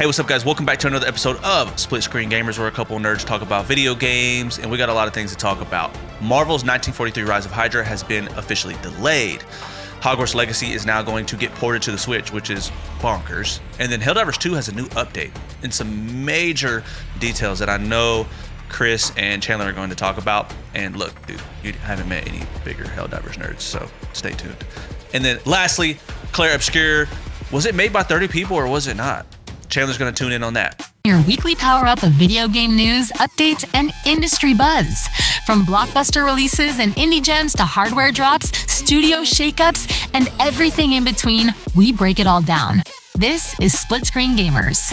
Hey, what's up, guys? Welcome back to another episode of Split Screen Gamers, where a couple of nerds talk about video games, and we got a lot of things to talk about. Marvel's 1943 Rise of Hydra has been officially delayed. Hogwarts Legacy is now going to get ported to the Switch, which is bonkers. And then Helldivers 2 has a new update and some major details that I know Chris and Chandler are going to talk about. And look, dude, you haven't met any bigger Helldivers nerds, so stay tuned. And then lastly, Clair Obscur. Was it made by 30 people or was it not? Chandler's going to tune in on that. Your weekly power-up of video game news, updates, and industry buzz. From blockbuster releases and indie gems to hardware drops, studio shakeups, and everything in between, we break it all down. This is Split Screen Gamers.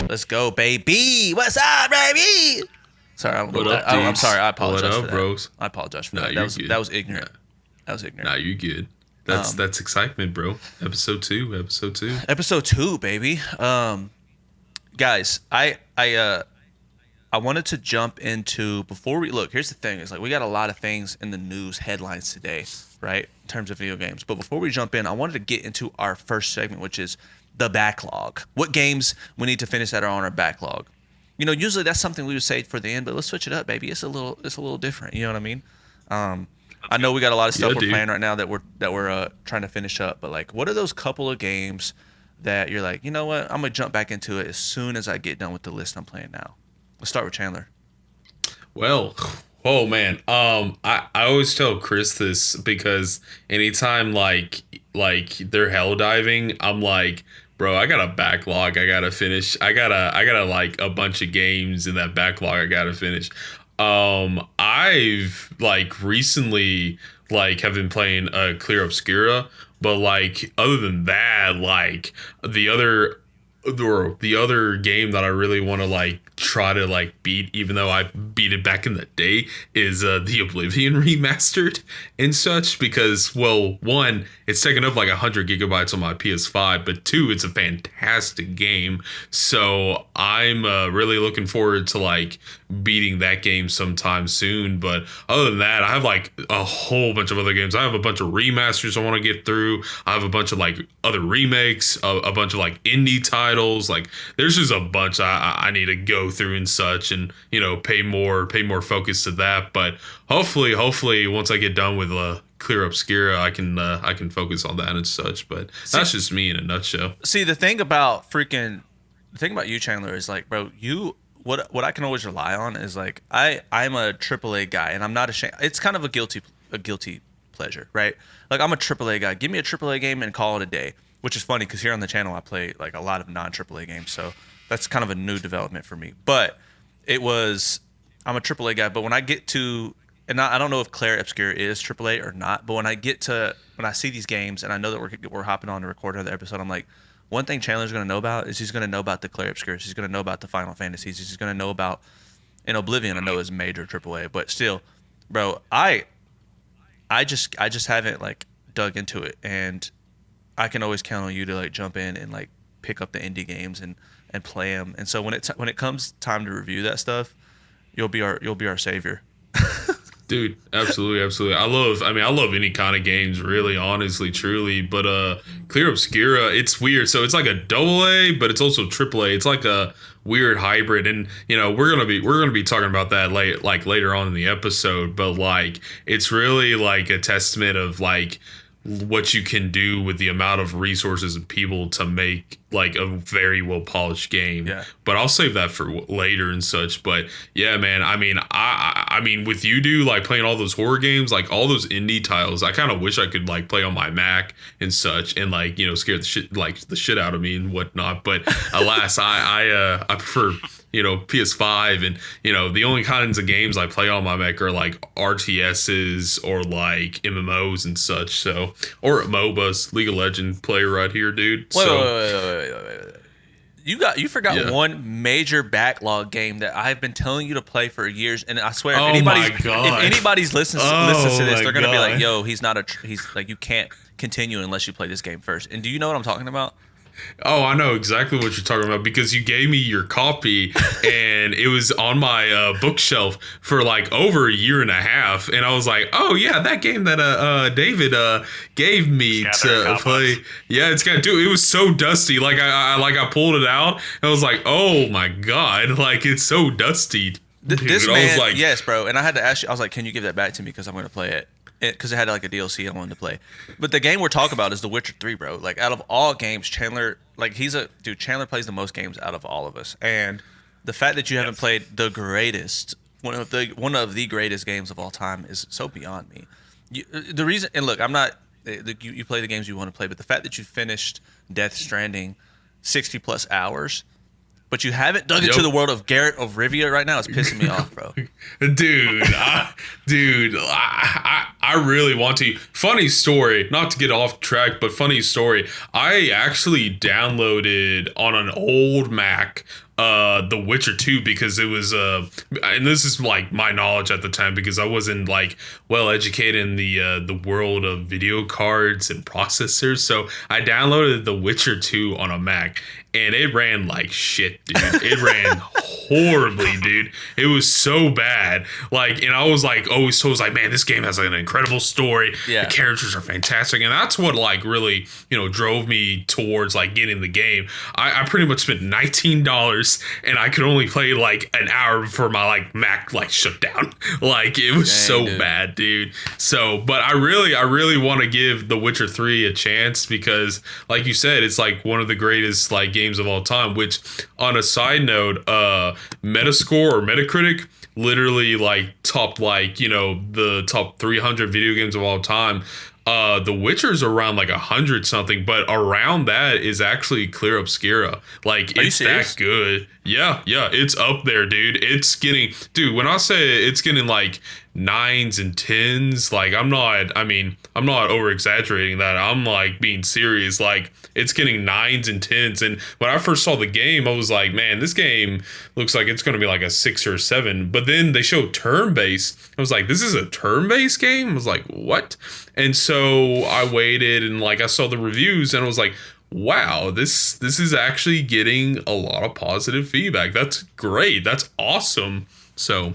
Let's go, baby. What's up, baby? Sorry, I'm sorry. I apologize for that. Bros? I apologize for that. That was ignorant. Yeah. That was ignorant. Nah, you're good. That's excitement, bro. Episode two, baby. Guys, I wanted to jump into, before we look, here's the thing, is like we got a lot of things in the news headlines today, right, in terms of video games. But before we jump in, I wanted to get into our first segment, which is the backlog. What games we need to finish that are on our backlog. You know, usually that's something we would say for the end, but let's switch it up, baby. It's a little different. You know what I mean? I know we got a lot of stuff we're playing right now that we're trying to finish up, but like, what are those couple of games that you're like, you know what, I'm gonna jump back into it as soon as I get done with the list I'm playing now? Let's start with Chandler. Well, oh man, I always tell Chris this because anytime like they're hell diving, I'm like, bro, I got a backlog I gotta finish. I gotta like a bunch of games in that backlog I gotta finish. I've like recently have been playing Clair Obscur, but like other than that, like the other game that I really want to like try to like beat, even though I beat it back in the day, is the Oblivion remastered and such, because, well, one, it's taken up like 100 gigabytes on my PS5, but two, it's a fantastic game. So I'm really looking forward to like beating that game sometime soon. But other than that, I have like a whole bunch of other games. I have a bunch of remasters I want to get through. I have a bunch of like other remakes, a bunch of like indie titles. Like there's just a bunch I need to go through and such, and you know, pay more focus to that. But hopefully once I get done with Clair Obscur, I can focus on that and such. But that's just me in a nutshell. See, the thing about you, Chandler, is like, bro, what I can always rely on is like, I'm a AAA guy, and I'm not ashamed. It's kind of a guilty pleasure, right? Like, I'm a AAA guy. Give me a AAA game and call it a day. Which is funny because here on the channel I play like a lot of non-AAA games, so that's kind of a new development for me. But I'm a AAA guy. But when I get to, and I don't know if Clair Obscur is AAA or not, but when I see these games and I know that we're hopping on to record another episode, I'm like, one thing Chandler's going to know about is he's going to know about the Clair Obscur. He's going to know about the Final Fantasies. He's going to know about, and Oblivion I know is major AAA, but still, bro, I just haven't like dug into it, and I can always count on you to like jump in and like pick up the indie games and play them. And so when it comes time to review that stuff, you'll be our savior. Dude, absolutely. I love any kind of games, really, honestly, truly. But Clair Obscur, it's weird. So it's like a double A, but it's also triple A. It's like a weird hybrid, and you know, we're gonna be talking about that later on in the episode. But like, it's really like a testament of like what you can do with the amount of resources and people to make like a very well polished game. Yeah. But I'll save that for later and such. But yeah, man, I mean with you, dude, like playing all those horror games, like all those indie titles, I kind of wish I could like play on my Mac and such, and like, you know, scare the shit out of me and whatnot. But alas, I prefer, you know, PS5, and you know, the only kinds of games I play on my Mac are like RTSs or like MMOs and such. So, or MOBAs, League of Legends player right here, dude. Wait. You forgot one major backlog game that I've been telling you to play for years, and I swear, if anybody's listens to this, they're gonna be like, "Yo, he's like, you can't continue unless you play this game first." And do you know what I'm talking about? Oh, I know exactly what you're talking about because you gave me your copy and it was on my bookshelf for like over a year and a half, and I was like, "Oh yeah, that game that David gave me to play." Yeah, it's got dude. It was so dusty. Like I pulled it out and I was like, "Oh my god!" Like it's so dusty, dude. This I was man, like, yes, bro. And I had to ask you. I was like, "Can you give that back to me? Because I'm going to play it." Because it had like a DLC I wanted to play. But the game we're talking about is The Witcher 3, bro. Like out of all games, Chandler, like he's a dude. Chandler plays the most games out of all of us, and the fact that you haven't played the greatest, one of the greatest games of all time is so beyond me. The reason, and look, I'm not. You play the games you want to play, but the fact that you finished Death Stranding 60 plus hours, but you haven't dug into the world of Garrett of Rivia right now is pissing me off, bro. I really want to. Funny story, not to get off track, but funny story. I actually downloaded on an old Mac The Witcher 2 because it was and this is like my knowledge at the time because I wasn't like well educated in the world of video cards and processors. So I downloaded The Witcher 2 on a Mac and it ran like shit, dude. It ran horribly, dude. It was so bad. Like, and I was like always told, like, man, this game has like an incredible story. Yeah. The characters are fantastic. And that's what like really, drove me towards like getting the game. I pretty much spent $19 and I could only play like an hour before my like Mac like shut down. Like it was Dang, bad, dude. So, but I really want to give The Witcher 3 a chance because like you said, it's like one of the greatest like games of all time, which on a side note, Metascore or Metacritic literally like topped like, the top 300 video games of all time. The Witcher's around like 100 something, but around that is actually Clair Obscura. Like it's that good. Yeah, it's up there, dude. It's getting, dude. When I say it's getting like 9s and 10s, like I'm not over exaggerating that. I'm like being serious. Like it's getting 9s and 10s. And when I first saw the game, I was like, man, this game looks like it's going to be like a 6 or 7. But then they showed turn-based. I was like, this is a turn-based game? I was like, what? And so I waited and like I saw the reviews and I was like, wow, this is actually getting a lot of positive feedback. That's great. That's awesome. So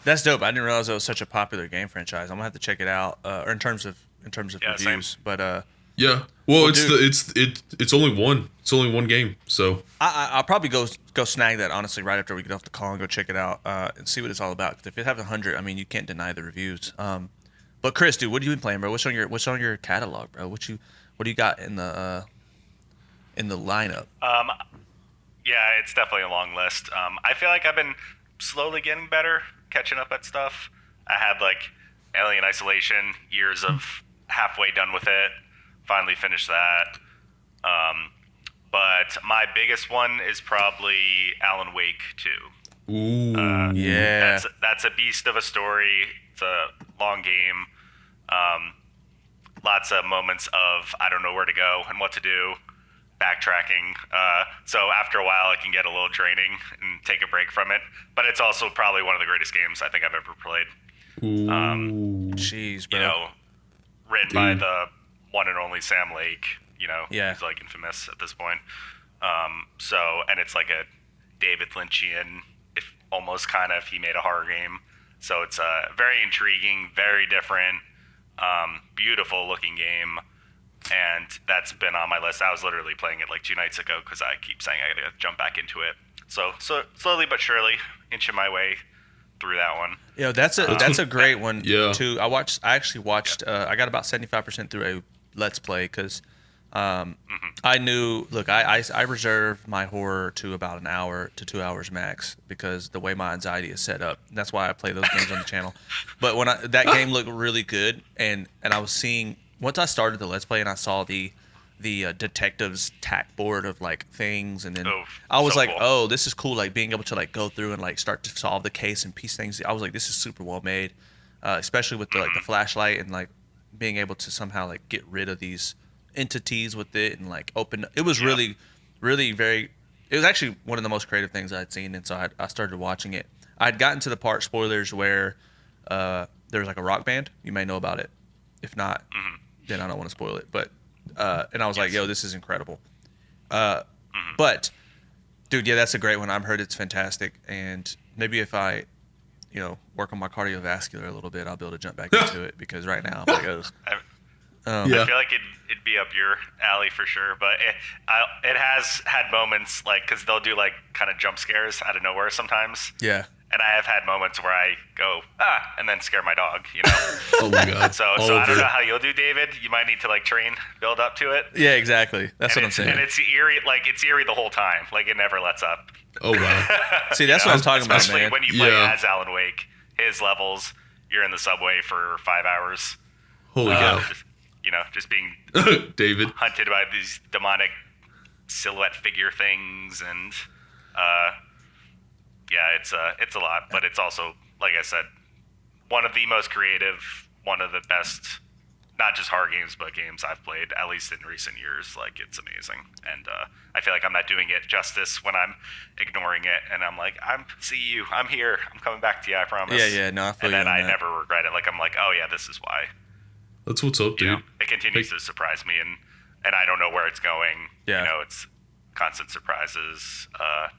That's dope. I didn't realize it was such a popular game franchise. I'm gonna have to check it out. Or in terms of reviews, same. but yeah. Well, dude, it's only one. It's only one game. So I'll probably go snag that honestly right after we get off the call and go check it out and see what it's all about. 'Cause if it has 100, I mean, you can't deny the reviews. But Chris, dude, what have you been playing, bro? What's on your catalog, bro? What do you got in the lineup? Yeah, it's definitely a long list. I feel like I've been slowly getting better, catching up at stuff. I had like Alien Isolation, years of halfway done with it. Finally finished that. But my biggest one is probably Alan Wake 2. ooh, Yeah. That's a beast of a story. It's a long game. Lots of moments of I don't know where to go and what to do, backtracking. So after a while, it can get a little draining and take a break from it. But it's also probably one of the greatest games I think I've ever played. Jeez, bro. Written by the one and only Sam Lake. Yeah. He's like infamous at this point. And it's like a David Lynchian, if almost kind of, he made a horror game. So it's a very intriguing, very different, beautiful looking game. And that's been on my list. I was literally playing it like 2 nights ago because I keep saying I gotta jump back into it. So slowly but surely, inching my way through that one. That's a great one too. I actually watched. I got about 75% through a Let's Play because I knew. Look, I reserve my horror to about an hour to 2 hours max because the way my anxiety is set up. That's why I play those games on the channel. But when that game looked really good, and I was seeing once I started the Let's Play and I saw the detective's tack board of like things, and then I was like, cool. Oh, this is cool. Like being able to like go through and like start to solve the case and piece things. I was like, this is super well made, especially with the flashlight and like being able to somehow like get rid of these entities with it and like open. It was really very. It was actually one of the most creative things I'd seen, and so I started watching it. I'd gotten to the part, spoilers, where there was like a rock band. You may know about it. If not, then I don't want to spoil it. But and I was like, yo, this is incredible. But dude, yeah, that's a great one. I've heard it's fantastic, and maybe if I, work on my cardiovascular a little bit, I'll be able to jump back into it because right now I'm like, I feel like it'd be up your alley for sure, but it has had moments like because they'll do like kind of jump scares out of nowhere sometimes. yeah. And I have had moments where I go and then scare my dog. Oh my god. So I don't know how you'll do, David. You might need to like build up to it. Yeah, exactly. That's what I'm saying. And it's eerie. Like it's eerie the whole time. Like it never lets up. Oh wow. See, that's what I'm talking about, Especially man. when you play as Alan Wake, his levels. You're in the subway for 5 hours. Holy cow. Just being David. hunted by these demonic silhouette figure things, and it's a lot. But it's also, like I said, one of the most creative, one of the best, not just horror games, but games I've played, at least in recent years. Like, it's amazing. And I feel like I'm not doing it justice when I'm ignoring it. And I'm like, see you. I'm here. I'm coming back to you, I promise. Yeah. No, I feel and you then on I that. never regret it. Like, I'm like, oh, yeah, this is why. That's what's up, dude. It continues to surprise me, and I don't know where it's going. Yeah. It's constant surprises,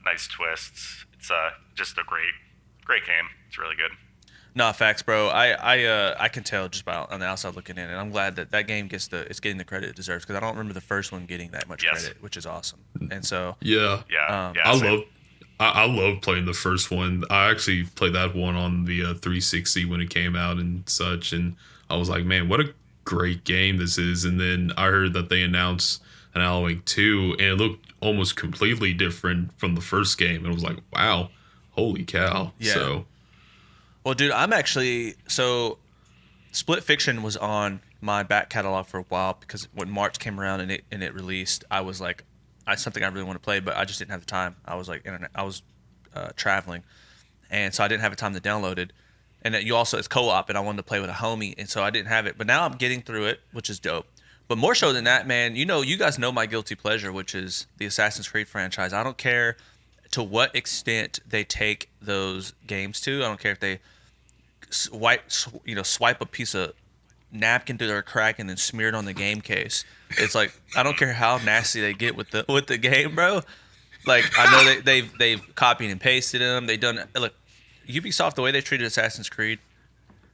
nice twists. It's just a great game. It's really good. No, facts, bro. I can tell just by on the outside looking in, and I'm glad that game it's getting the credit it deserves because I don't remember the first one getting that much credit, which is awesome. And so I love playing the first one. I actually played that one on the 360 when it came out and such, and I was like, man, what a great game this is. And then I heard that they announced an Alan Wake 2, and it looked almost completely different from the first game. And it was like, wow, holy cow. Yeah. So, well, dude, Split Fiction was on my back catalog for a while because when March came around and it released, I was like, it's something I really want to play, but I just didn't have the time. I was like, traveling, and so I didn't have the time to download it. And it's co-op, and I wanted to play with a homie, and so I didn't have it. But now I'm getting through it, which is dope. But more so than that, man, you guys know my guilty pleasure, which is the Assassin's Creed franchise. I don't care to what extent they take those games to. I don't care if they swipe a piece of napkin through their crack and then smear it on the game case. It's like I don't care how nasty they get with the game, bro. Like I know they've copied and pasted them. They done look. Ubisoft, the way they treated Assassin's Creed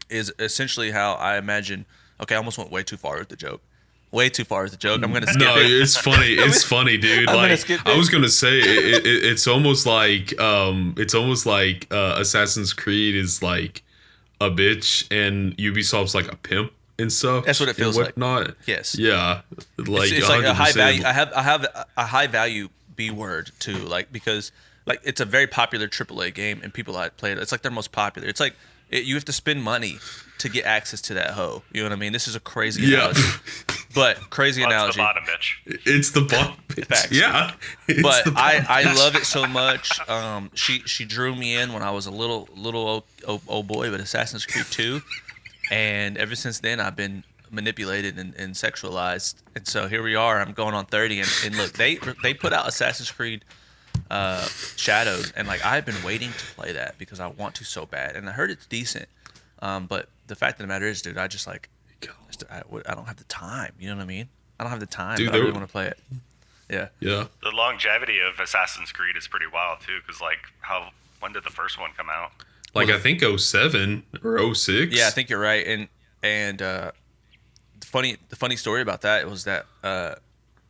is essentially how I imagine. Okay, I almost went way too far with the joke. Way too far with the joke. I'm gonna skip it. No, it's funny. It's funny, dude. I was gonna say it's almost like Assassin's Creed is like a bitch and Ubisoft's like a pimp and stuff. That's what it feels like. Not yes. Yeah. Like it's like a high 100%. value. I have a high value B word too. Like because like it's a very popular AAA game and people that play it. It's like their most popular. It's like you have to spend money to get access to that hoe. You know what I mean? This is a crazy analogy. But crazy analogy. It's the bottom bitch. It's the bottom bitch. Facts. Yeah. But I love it so much. She drew me in when I was a little old boy with Assassin's Creed 2. And ever since then, I've been manipulated and sexualized. And so here we are. I'm going on 30. And look, they put out Assassin's Creed Shadows. And like I've been waiting to play that because I want to so bad. And I heard it's decent. But the fact of the matter is, dude, I just like, I don't have the time. You know what I mean? I don't have the time, dude, but I really want to play it. Yeah. Yeah. The longevity of Assassin's Creed is pretty wild too, because like when did the first one come out? Like I think 07 or 06. Yeah, I think you're right. And the funny story about that was that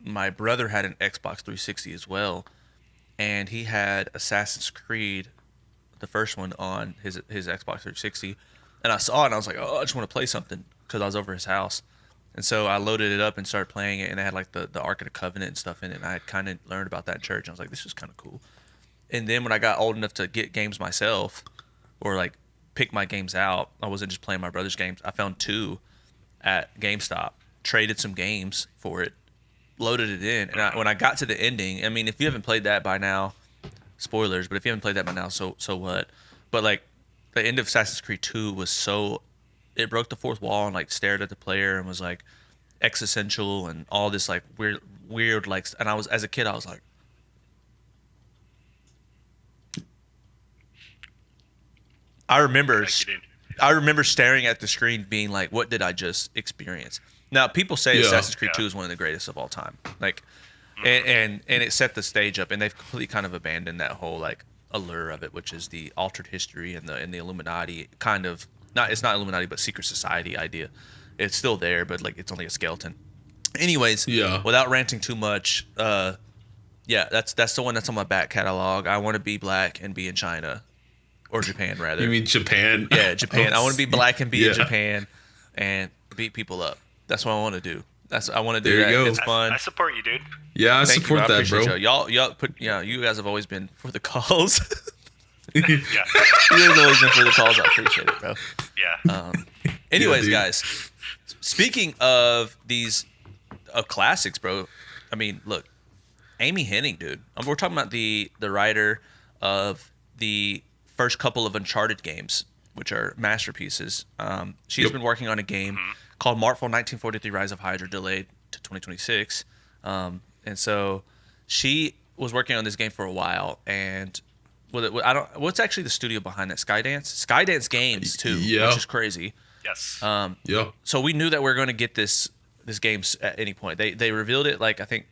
my brother had an Xbox 360 as well, and he had Assassin's Creed, the first one, on his Xbox 360, and I saw it and I was like, oh, I just want to play something because I was over his house, and so I loaded it up and started playing it, and it had like the Ark of the Covenant and stuff in it, and I had kind of learned about that in church, and I was like, this is kind of cool. And then when I got old enough to get games myself, or like pick my games out, I wasn't just playing my brother's games. I found 2 at GameStop, traded some games for it, loaded it in, and when I got to the ending, I mean, if you haven't played that by now, spoilers, but if you haven't played that by now, so what? But like the end of Assassin's Creed 2 was it broke the fourth wall and like stared at the player and was like existential and all this like weird like, and I was, as a kid, I was like, I remember staring at the screen being like, what did I just experience? Now, people say Assassin's Creed 2 is one of the greatest of all time. Like, and it set the stage up, and they've completely kind of abandoned that whole like allure of it, which is the altered history and the Illuminati kind of not, it's not Illuminati but secret society idea. It's still there, but like it's only a skeleton. Anyways, Yeah. without ranting too much, yeah, that's the one that's on my back catalog. I want to be black and be in China or Japan rather. You mean Japan? Yeah, Japan. I want to be black and be in Yeah. Japan and beat people up. That's what I want to do. I want to do There you that. go. It's fun. I support you, dude. Yeah, I Thank you, support I that, appreciate bro. Y'all you guys have always been for the calls. Yeah. You guys have always been for the calls. I appreciate it, bro. Yeah. Anyways, dude. guys, speaking of these classics, bro. I mean, look, Amy Hennig, dude. We're talking about the writer of the first couple of Uncharted games, which are masterpieces. She has Yep. been working on a game called Marvel 1943: Rise of Hydra, delayed to 2026. And so she was working on this game for a while, and what's actually the studio behind that? Skydance Games too, Yeah. which is crazy. Yes. Yeah. So we knew that we were going to get this game at any point. They revealed it like I think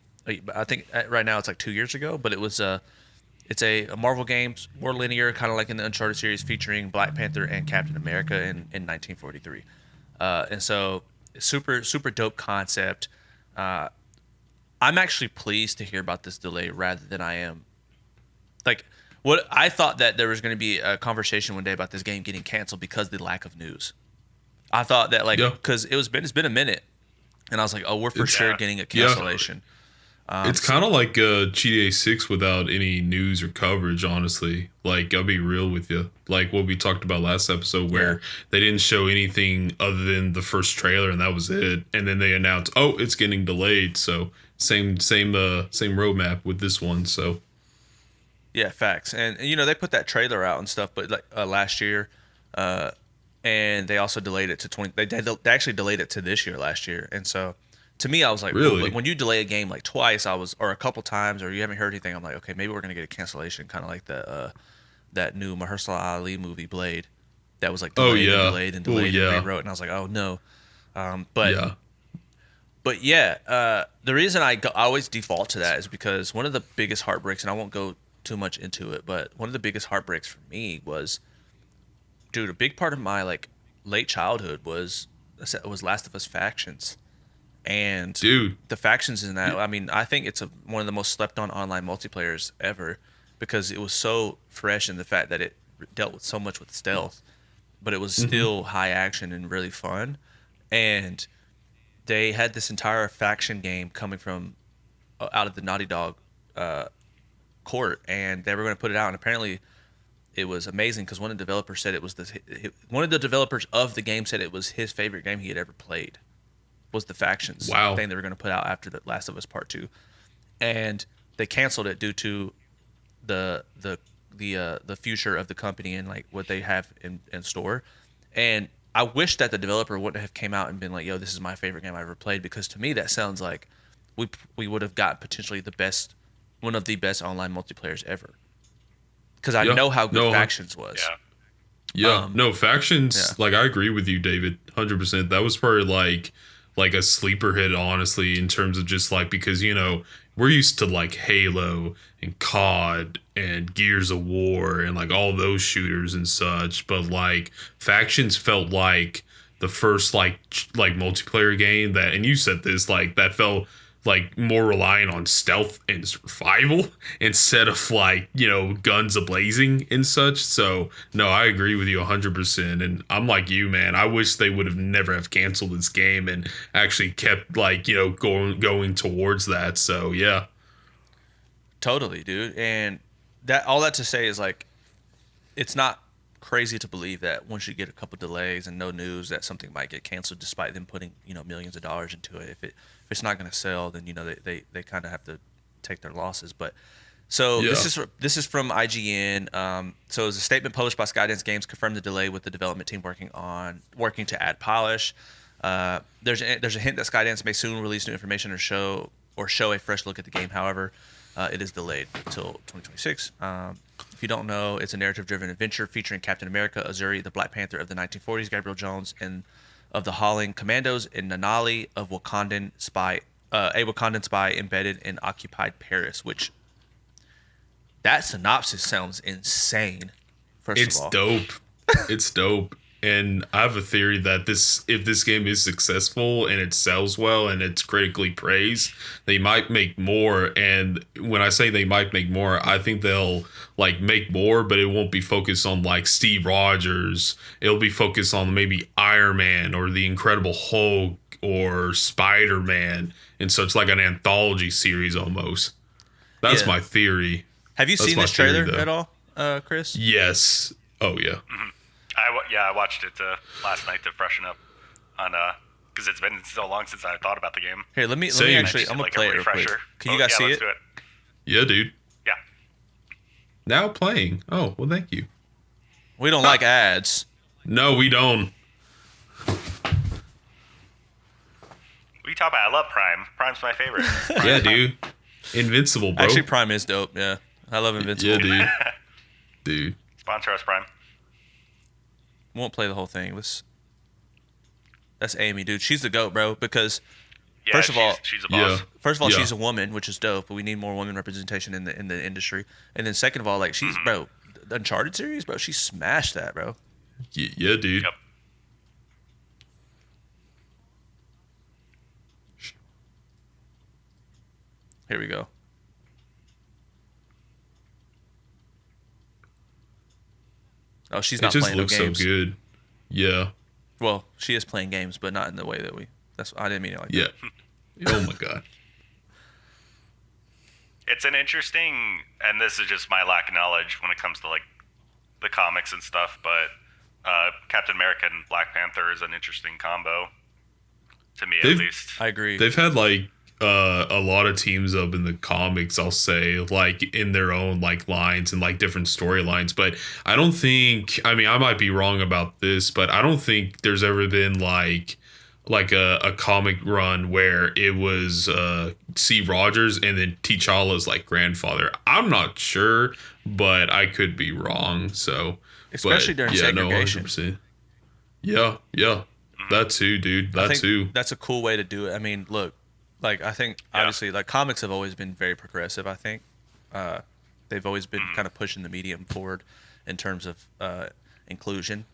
right now it's like 2 years ago, but it's a Marvel game, more linear, kind of like in the Uncharted series, featuring Black Panther and Captain America in 1943. And so super dope concept. I'm actually pleased to hear about this delay rather than I am like what I thought that there was going to be a conversation one day about this game getting canceled because of the lack of news. I thought that like Yeah. because it's been a minute, and I was like, oh, we're for sure getting a Yeah. cancellation. It's kind of like GTA 6 without any news or coverage, honestly. Like, I'll be real with you. Like what we talked about last episode where Yeah. they didn't show anything other than the first trailer and that was it. And then they announced, oh, it's getting delayed. So same roadmap with this one. So Yeah, facts. And you know they put that trailer out and stuff, but like last year, and they also delayed it to 20. They actually delayed it to this year, last year. And so, to me, I was like, Really? But when you delay a game like twice, or a couple times, or you haven't heard anything, I'm like, okay, maybe we're gonna get a cancellation, kind of like that new Mahershala Ali movie Blade, that was like Oh, delayed yeah. and delayed and Oh, delayed yeah. and rewrote, and I was like, oh no. But yeah. But yeah, the reason I always default to that is because one of the biggest heartbreaks, and I won't go too much into it, but one of the biggest heartbreaks for me was, dude, a big part of my like late childhood was Last of Us Factions, and Dude. the factions in that. I mean, I think it's one of the most slept on online multiplayers ever because it was so fresh in the fact that it dealt with so much with stealth, but it was still high action and really fun, and they had this entire faction game coming from out of the Naughty Dog court, and they were going to put it out, and apparently it was amazing because one of the developers said one of the developers of the game said it was his favorite game he had ever played, was the factions Wow. thing they were going to put out after the Last of Us Part 2, and they canceled it due to the future of the company and like what they have in store. And I wish that the developer wouldn't have came out and been like, yo, this is my favorite game I ever played, because to me that sounds like we would have got potentially one of the best online multiplayers ever, because I Yeah. know how good No, Factions was. Yeah. Yeah, no, factions. yeah. Like I agree with you, David, 100%. That was probably like a sleeper hit, honestly, in terms of just like, because we're used to like Halo and COD and Gears of War and like all those shooters and such, but like factions felt like the first like multiplayer game that, and you said this, like that felt like more reliant on stealth and survival instead of like guns ablazing and such. So no, I agree with you 100%, and I'm like you, man. I wish they would have never have canceled this game and actually kept like going towards that. So yeah. Totally, dude. And all that to say is like, it's not crazy to believe that once you get a couple delays and no news that something might get canceled despite them putting millions of dollars into it. If it's not going to sell, then they kind of have to take their losses. But so Yeah. this is from IGN. So it was a statement published by Skydance Games confirmed the delay with the development team working to add polish. There's a hint that Skydance may soon release new information or show a fresh look at the game. However, it is delayed until 2026. If you don't know, it's a narrative-driven adventure featuring Captain America, Azuri, the Black Panther of the 1940s, Gabriel Jones, and of the Howling Commandos, and Nanali of Wakandan spy a Wakandan spy embedded in occupied Paris, which that synopsis sounds insane. First It's of all, dope. It's dope. And I have a theory that if this game is successful and it sells well and it's critically praised, they might make more. And when I say they might make more, I think they'll like make more, but it won't be focused on like Steve Rogers. It'll be focused on maybe Iron Man or the Incredible Hulk or Spider Man and such, like an anthology series almost. That's Yeah. my theory. have you That's seen my this theory, trailer though. at all, Chris? Yes. Oh yeah. I watched it last night to freshen up on because it's been so long since I thought about the game. Here, let me Same. actually. I'm gonna Like play a it real quick. refresher. Can you guys see let's it? do it? Yeah, dude. Yeah. Now playing. Oh, well, thank you. We don't like ads. No, we don't. What are you talking about? I love Prime. Prime's my favorite. Yeah, dude. Invincible, bro. Actually, Prime is dope. Yeah, I love Invincible. yeah, dude. Dude. Sponsor us, Prime. Won't play the whole thing. That's Amy, dude. She's the goat, bro. Because Yeah, First of all- she's a boss. Yeah. first of all, Yeah. she's a woman, which is dope. But we need more women representation in the industry. And then second of all, like she's bro, the Uncharted series, bro. She smashed that, bro. Yeah, dude. Yep. Here we go. Oh, she's It not just playing no looks so games. good. Yeah. Well, she is playing games, but not in the way that we. That's I didn't mean it like Yeah. that. Oh, my God. It's an interesting, and this is just my lack of knowledge when it comes to like the comics and stuff, but Captain America and Black Panther is an interesting combo to me, at They've- least. I agree. They've had, like, a lot of teams up in the comics, I'll say, like, in their own, like, lines and, like, different storylines. But I don't think, I mean, I might be wrong about this, but I don't think there's ever been, like a comic run where it was Steve Rogers and then T'Challa's like grandfather. I'm not sure, but I could be wrong. So, Especially during segregation. 100%. Yeah, yeah, that too, dude. I That think too. that's a cool way to do it. I mean, look, like I think obviously like comics have always been very progressive. I think they've always been kind of pushing the medium forward in terms of inclusion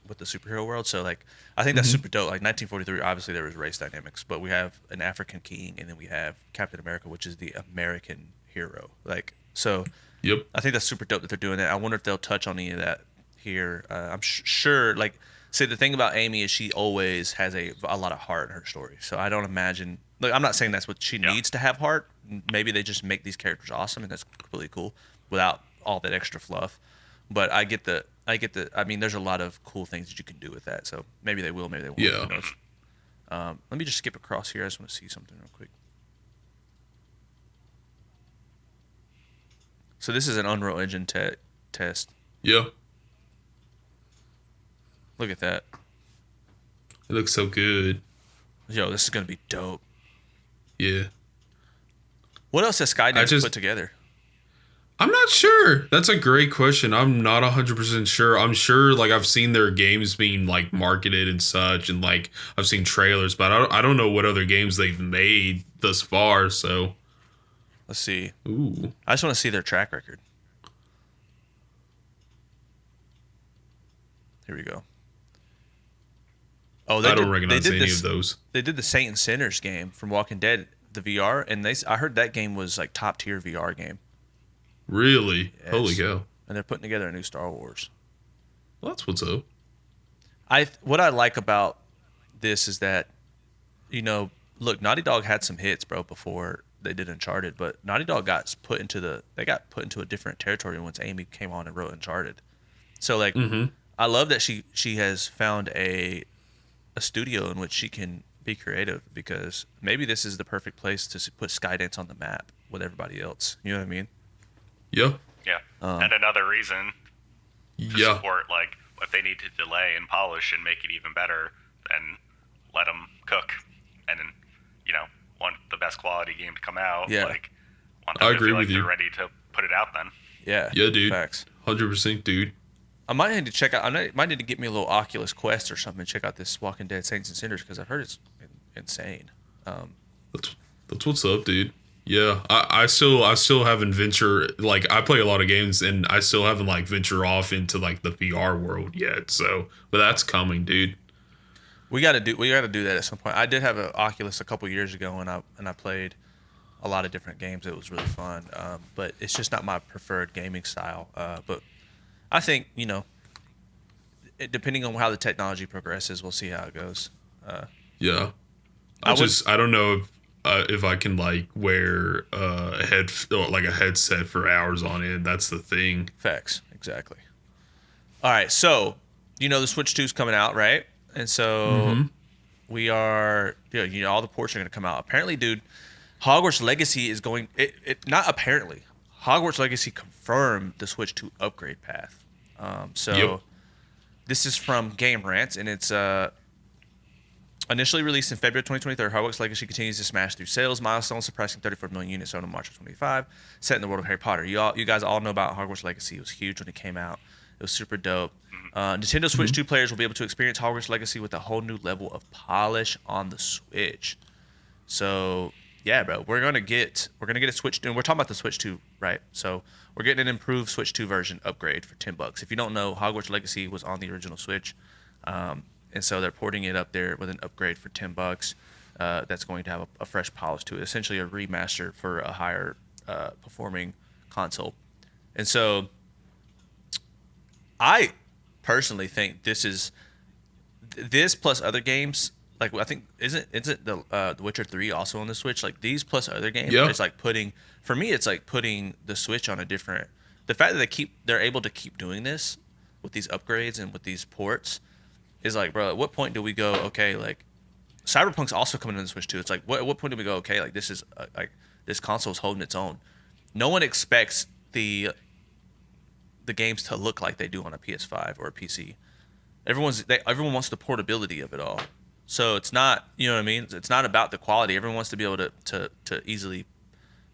with the superhero world. So like I think that's super dope. Like 1943, obviously there was race dynamics, but we have an African king, and then we have Captain America, which is the American hero. Like so. Yep. I think that's super dope that they're doing that. I wonder if they'll touch on any of that here. I'm sure. Like, see, the thing about Amy is she always has a lot of heart in her story. So I don't imagine. Look, I'm not saying that's what she needs to have heart. Maybe they just make these characters awesome, and that's completely cool without all that extra fluff. But I get the. I mean, there's a lot of cool things that you can do with that. So maybe they will. Maybe they won't. Yeah. Who knows? Let me just skip across here. I just want to see something real quick. So this is an Unreal Engine test. Yeah. Look at that. It looks so good. Yo, this is gonna be dope. Yeah. What else has Skydance just- put together? I'm not sure. That's a great question. I'm not 100% sure. I'm sure, like, I've seen their games being, like, marketed and such, and, like, I've seen trailers, but I don't know what other games they've made thus far, so. Let's see. Ooh. I just want to see their track record. Here we go. Oh, I don't recognize any of those. They did the Saint and Sinners game from Walking Dead, the VR, and I heard that game was like top tier VR game. Really? Yes. Holy cow. And they're putting together a new Star Wars. Well, that's what's up. What I like about this is that, you know, look, Naughty Dog had some hits, bro, before they did Uncharted, but Naughty Dog got put into a different territory once Amy came on and wrote Uncharted. So like, I love that she has found a studio in which she can be creative, because maybe this is the perfect place to put Skydance on the map with everybody else. You know what I mean? Yeah. Yeah. And another reason to Yeah. support, like, if they need to delay and polish and make it even better, then let them cook. And then, you know, want the best quality game to come out. Yeah. Like, want I them to agree feel like with you. they're ready to put it out then. Yeah. Yeah, dude. Facts. 100%, dude. I might need to check out. Might need to get me a little Oculus Quest or something and check out this Walking Dead Saints and Sinners, because I've heard it's insane. That's That's what's up, dude. Yeah, I still haven't venture like I play a lot of games and I still haven't like venture off into like the VR world yet. So, but that's coming, dude. We got to do that at some point. I did have an Oculus a couple years ago, and I played a lot of different games. It was really fun, but it's just not my preferred gaming style. But I think depending on how the technology progresses, we'll see how it goes. Uh, Yeah, I would I don't know if I can like wear a head or like a headset for hours on end. That's the thing. facts exactly. All right, so the Switch 2 is coming out, right? And so Mm-hmm. we are, all the ports are going to come out. Apparently, dude, Hogwarts Legacy is going. Not apparently. Hogwarts Legacy confirmed the Switch 2 upgrade path. Yep. So this is from Game Rant, and it's initially released in February 2023. Hogwarts Legacy continues to smash through sales milestones, surpassing 34 million units sold in March of 25. Set in the world of Harry Potter. You guys all know about Hogwarts Legacy. It was huge when it came out. It was super dope. Nintendo Switch 2 players will be able to experience Hogwarts Legacy with a whole new level of polish on the Switch. So yeah, bro, we're gonna get a Switch, and we're talking about the Switch 2, right? So we're getting an improved Switch 2 version upgrade for $10. If you don't know, Hogwarts Legacy was on the original Switch, and so they're porting it up there with an upgrade for $10. That's going to have a fresh polish to it, essentially a remaster for a higher performing console. And so I personally think this plus other games. Like I think isn't the Witcher 3 also on the Switch? Like these plus other games, Yeah. it's like putting for me it's like putting the Switch on a different. The fact that they're able to keep doing this with these upgrades and with these ports is like, bro, at what point do we go, okay, like Cyberpunk's also coming to the Switch too. It's like, at what point do we go, okay, like this is like this console's holding its own. No one expects the games to look like they do on a PS5 or a PC. Everyone wants the portability of it all. So it's not, you know what I mean? It's not about the quality. Everyone wants to be able to easily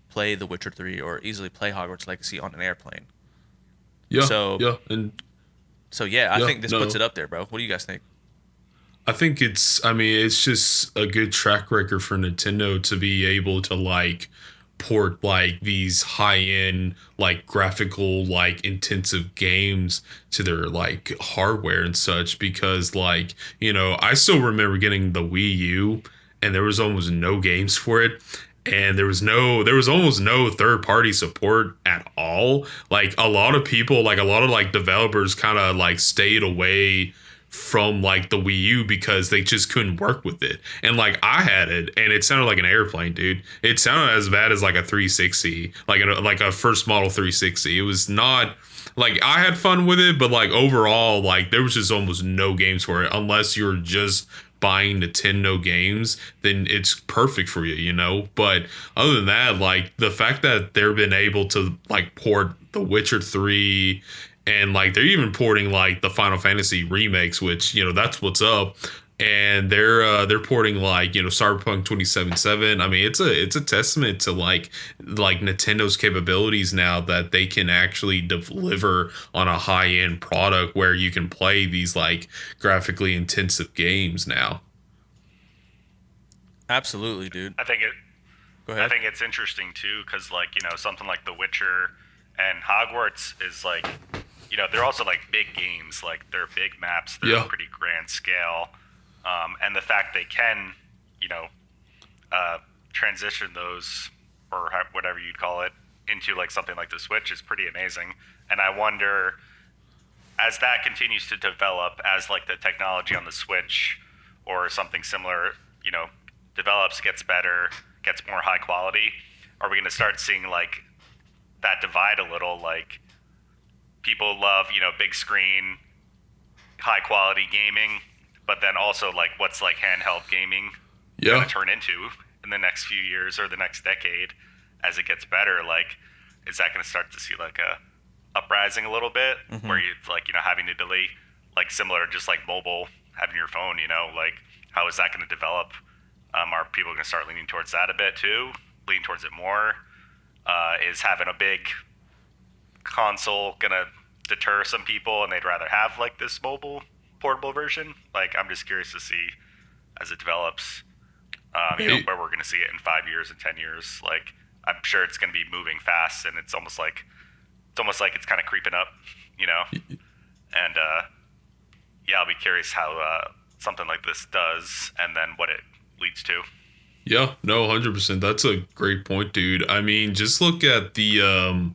play The Witcher 3 or easily play Hogwarts Legacy on an airplane. Yeah. So Yeah. And so yeah, I yeah, think this puts no. it up there, bro. What do you guys think? I think I mean, it's just a good track record for Nintendo to be able to like port like these high end, like graphical, like intensive games to their like hardware and such. Because, like, I still remember getting the Wii U and there was almost no games for it. And there was almost no third party support at all. Like a lot of like developers kind of like stayed away from like the Wii U because they just couldn't work with it. And like I had it and it sounded like an airplane, dude. It sounded as bad as like a 360, like a first model 360. It was not like I had fun with it, but like overall, like there was just almost no games for it unless you're just buying Nintendo games, then it's perfect for you. But other than that, like the fact that they've been able to like port The Witcher 3 and like they're even porting like the Final Fantasy remakes, which that's what's up. And they're porting like Cyberpunk 2077. I mean, it's a testament to like Nintendo's capabilities now that they can actually deliver on a high end product where you can play these like graphically intensive games now. Absolutely, dude. Go Go I ahead. think it's interesting too, because like something like The Witcher and Hogwarts is like they're also like big games, like they're big maps, they're Yeah. pretty grand scale, and the fact they can you know transition those or whatever you'd call it into like something like the Switch is pretty amazing. And I wonder, as that continues to develop, as like the technology on the Switch or something similar, develops, gets better, gets more high quality, are we going to start seeing like that divide a little? Like people love, big screen, high quality gaming, but then also like what's like handheld gaming going Yeah. to turn into in the next few years or the next decade as it gets better? Like, is that going to start to see like a uprising a little bit where you like, having to delete like similar, just like mobile, having your phone, like how is that going to develop? Are people going to start leaning towards that a bit too? Lean towards it more? Is having a big console going to deter some people and they'd rather have like this mobile portable version? Like, I'm just curious to see as it develops. Hey, where we're going to see it in 5 years and 10 years. Like, I'm sure it's going to be moving fast, and it's almost like it's kind of creeping up, you know. And yeah, I'll be curious how something like this does, and then what it leads to. yeah, no, 100%. That's a great point, dude. I mean, just look at the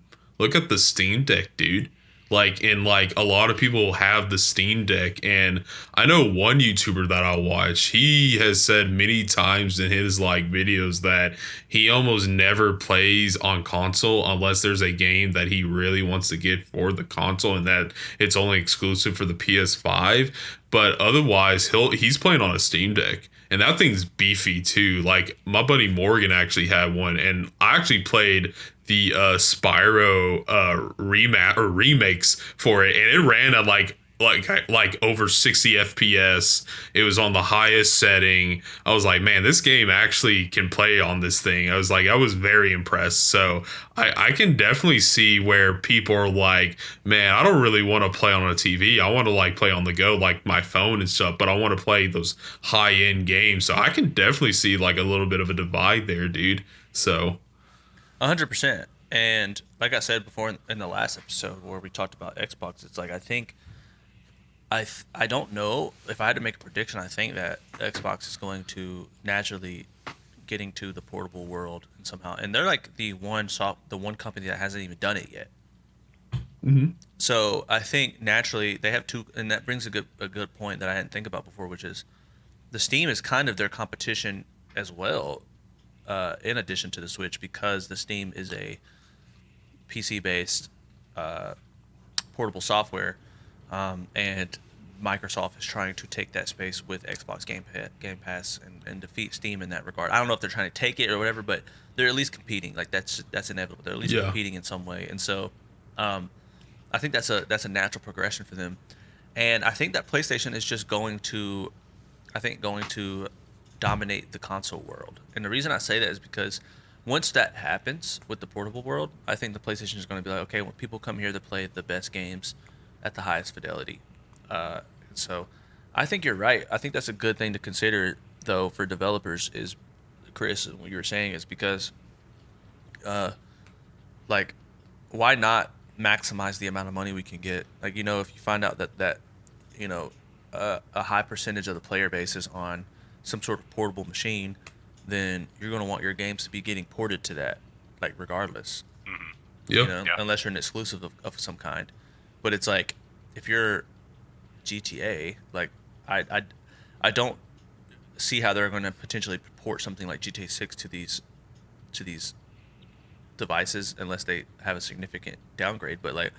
Steam Deck, dude. Like a lot of people have the Steam Deck, and I know one YouTuber that I watch, he has said many times in his like videos that he almost never plays on console unless there's a game that he really wants to get for the console and that it's only exclusive for the PS5. But otherwise, he's playing on a Steam Deck. And that thing's beefy too. Like my buddy Morgan actually had one, and I actually played the Spyro remakes for it, and it ran at like over 60 FPS. It was on the highest setting. I was like, man, this game actually can play on this thing. I was very impressed. So I can definitely see where people are like, man, I don't really want to play on a TV. I want to like play on the go, like my phone and stuff, but I want to play those high end games. So I can definitely see like a little bit of a divide there, dude. So 100%. And like I said before in the last episode where we talked about Xbox, it's like I think I don't know if I had to make a prediction. I think that Xbox is going to naturally getting to the portable world and somehow, and they're like the one company that hasn't even done it yet. So I think naturally they have two, and that brings a good point that I didn't think about before, which is the Steam is kind of their competition as well, in addition to the Switch, because the Steam is a PC based portable software, and Microsoft is trying to take that space with Xbox Game Pass and defeat Steam in that regard. I don't know if they're trying to take it or whatever, but they're at least competing. Like that's inevitable. They're at least yeah, competing in some way, and so I think that's a natural progression for them. And I think that PlayStation is just going to dominate the console world. And the reason I say that is because once that happens with the portable world, I think the PlayStation is going to be like, okay, when people come here to play the best games at the highest fidelity. So I think you're right. I think that's a good thing to consider, though, for developers is, Chris, what you were saying is because, like, why not maximize the amount of money we can get? Like, if you find out that a high percentage of the player base is on some sort of portable machine, then you're going to want your games to be getting ported to that, like regardless. yeah, Yeah. Unless you're an exclusive of some kind. But it's like if you're GTA, like I don't see how they're going to potentially port something like GTA 6 to these devices unless they have a significant downgrade. But like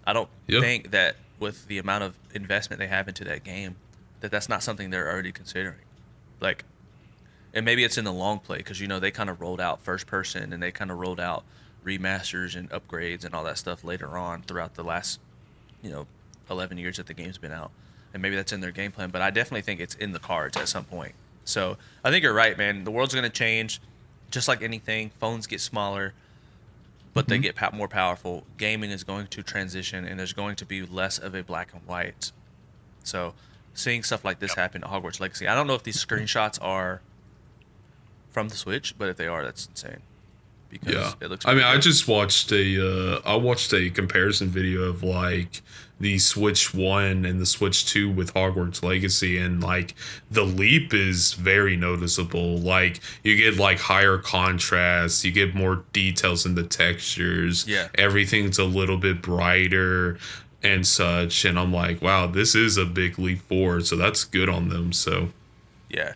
I don't yeah. think that with the amount of investment they have into that game, that's not something they're already considering. Like, and maybe it's in the long play because they kind of rolled out first person and they kind of rolled out remasters and upgrades and all that stuff later on throughout the last 11 years that the game's been out, and maybe that's in their game plan. But I definitely think it's in the cards at some point. So I think you're right, man. The world's going to change, just like anything. Phones get smaller, but they get more powerful. Gaming is going to transition, and there's going to be less of a black and white. So seeing stuff like this happen at Hogwarts Legacy, I don't know if these screenshots are from the Switch, but if they are, that's insane. Because Yeah, it looks. I mean, pretty I good. just watched a comparison video of like the Switch One and the Switch Two with Hogwarts Legacy, and like the leap is very noticeable. Like you get like higher contrast, you get more details in the textures. Yeah. Everything's a little bit brighter and such, and I'm like, wow, this is a big leap forward. So that's good on them. So Yeah,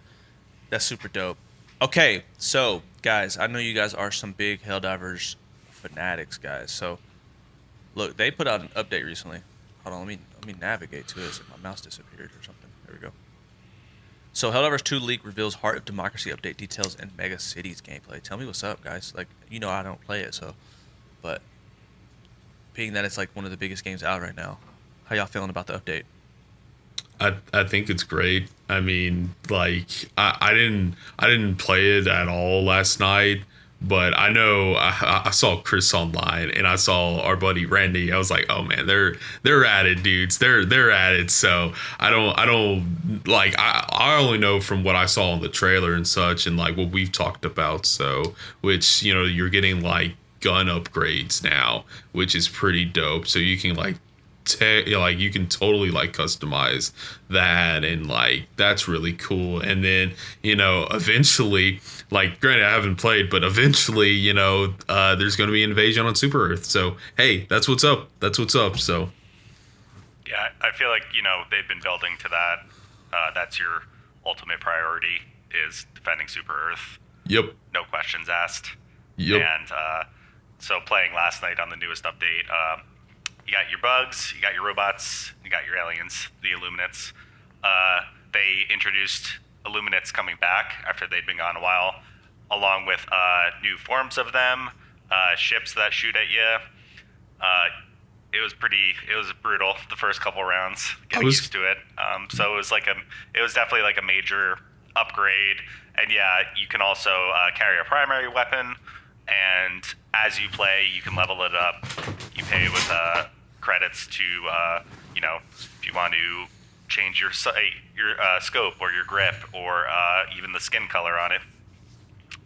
that's super dope. Okay, so guys, I know you guys are some big Helldivers fanatics, guys. So look, they put out an update recently. Hold on, let me navigate to this. If my mouse disappeared or something. There we go. So Helldivers 2 leak reveals Heart of Democracy update details and Mega Cities gameplay. Tell me what's up, guys. Like, I don't play it, so, but being that it's like one of the biggest games out right now, how y'all feeling about the update? I think it's great. I mean, like I didn't play it at all last night, But I know I saw Chris online and I saw our buddy Randy. I was like, oh man, they're at it, dudes. They're at it. So I don't like I only know from what I saw in the trailer and such and like what we've talked about. So which you're getting like gun upgrades now, which is pretty dope. So you can like like you can totally like customize that and like that's really cool. And then eventually, like granted I haven't played, but eventually there's going to be invasion on Super Earth. So hey, that's what's up. So Yeah, I feel like they've been building to that. That's your ultimate priority is defending Super Earth. yep. No questions asked. Yep. And so playing last night on the newest update, you got your bugs, you got your robots, you got your aliens, the Illuminates. They introduced Illuminates coming back after they'd been gone a while, along with new forms of them, ships that shoot at you. It was brutal the first couple rounds, getting used to it. So it was definitely like a major upgrade. And yeah, you can also carry a primary weapon, and as you play, you can level it up. You pay with credits to, if you want to change your sight, your scope, or your grip, or even the skin color on it.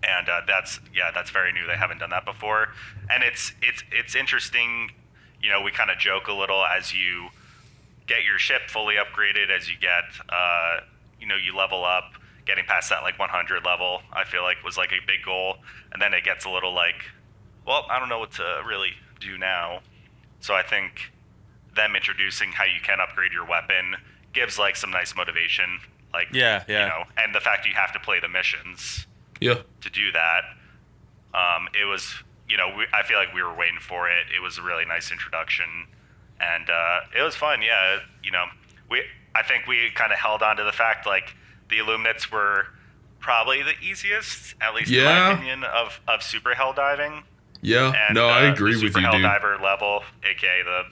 And that's very new. They haven't done that before, and it's interesting. We kind of joke a little as you get your ship fully upgraded, as you get, you level up. Getting past that like 100 level, I feel like was like a big goal, and then it gets a little like, well, I don't know what to really do now. So I think them introducing how you can upgrade your weapon gives like some nice motivation, like Yeah. and the fact you have to play the missions Yeah. to do that. It was, I feel like we were waiting for it. It was a really nice introduction, and it was fun. Yeah, I think we kind of held on to the fact like the Illuminates were probably the easiest, at least in my opinion, of super hell diving. Yeah. And, No, I agree the with super you, hell dude. diver level, aka the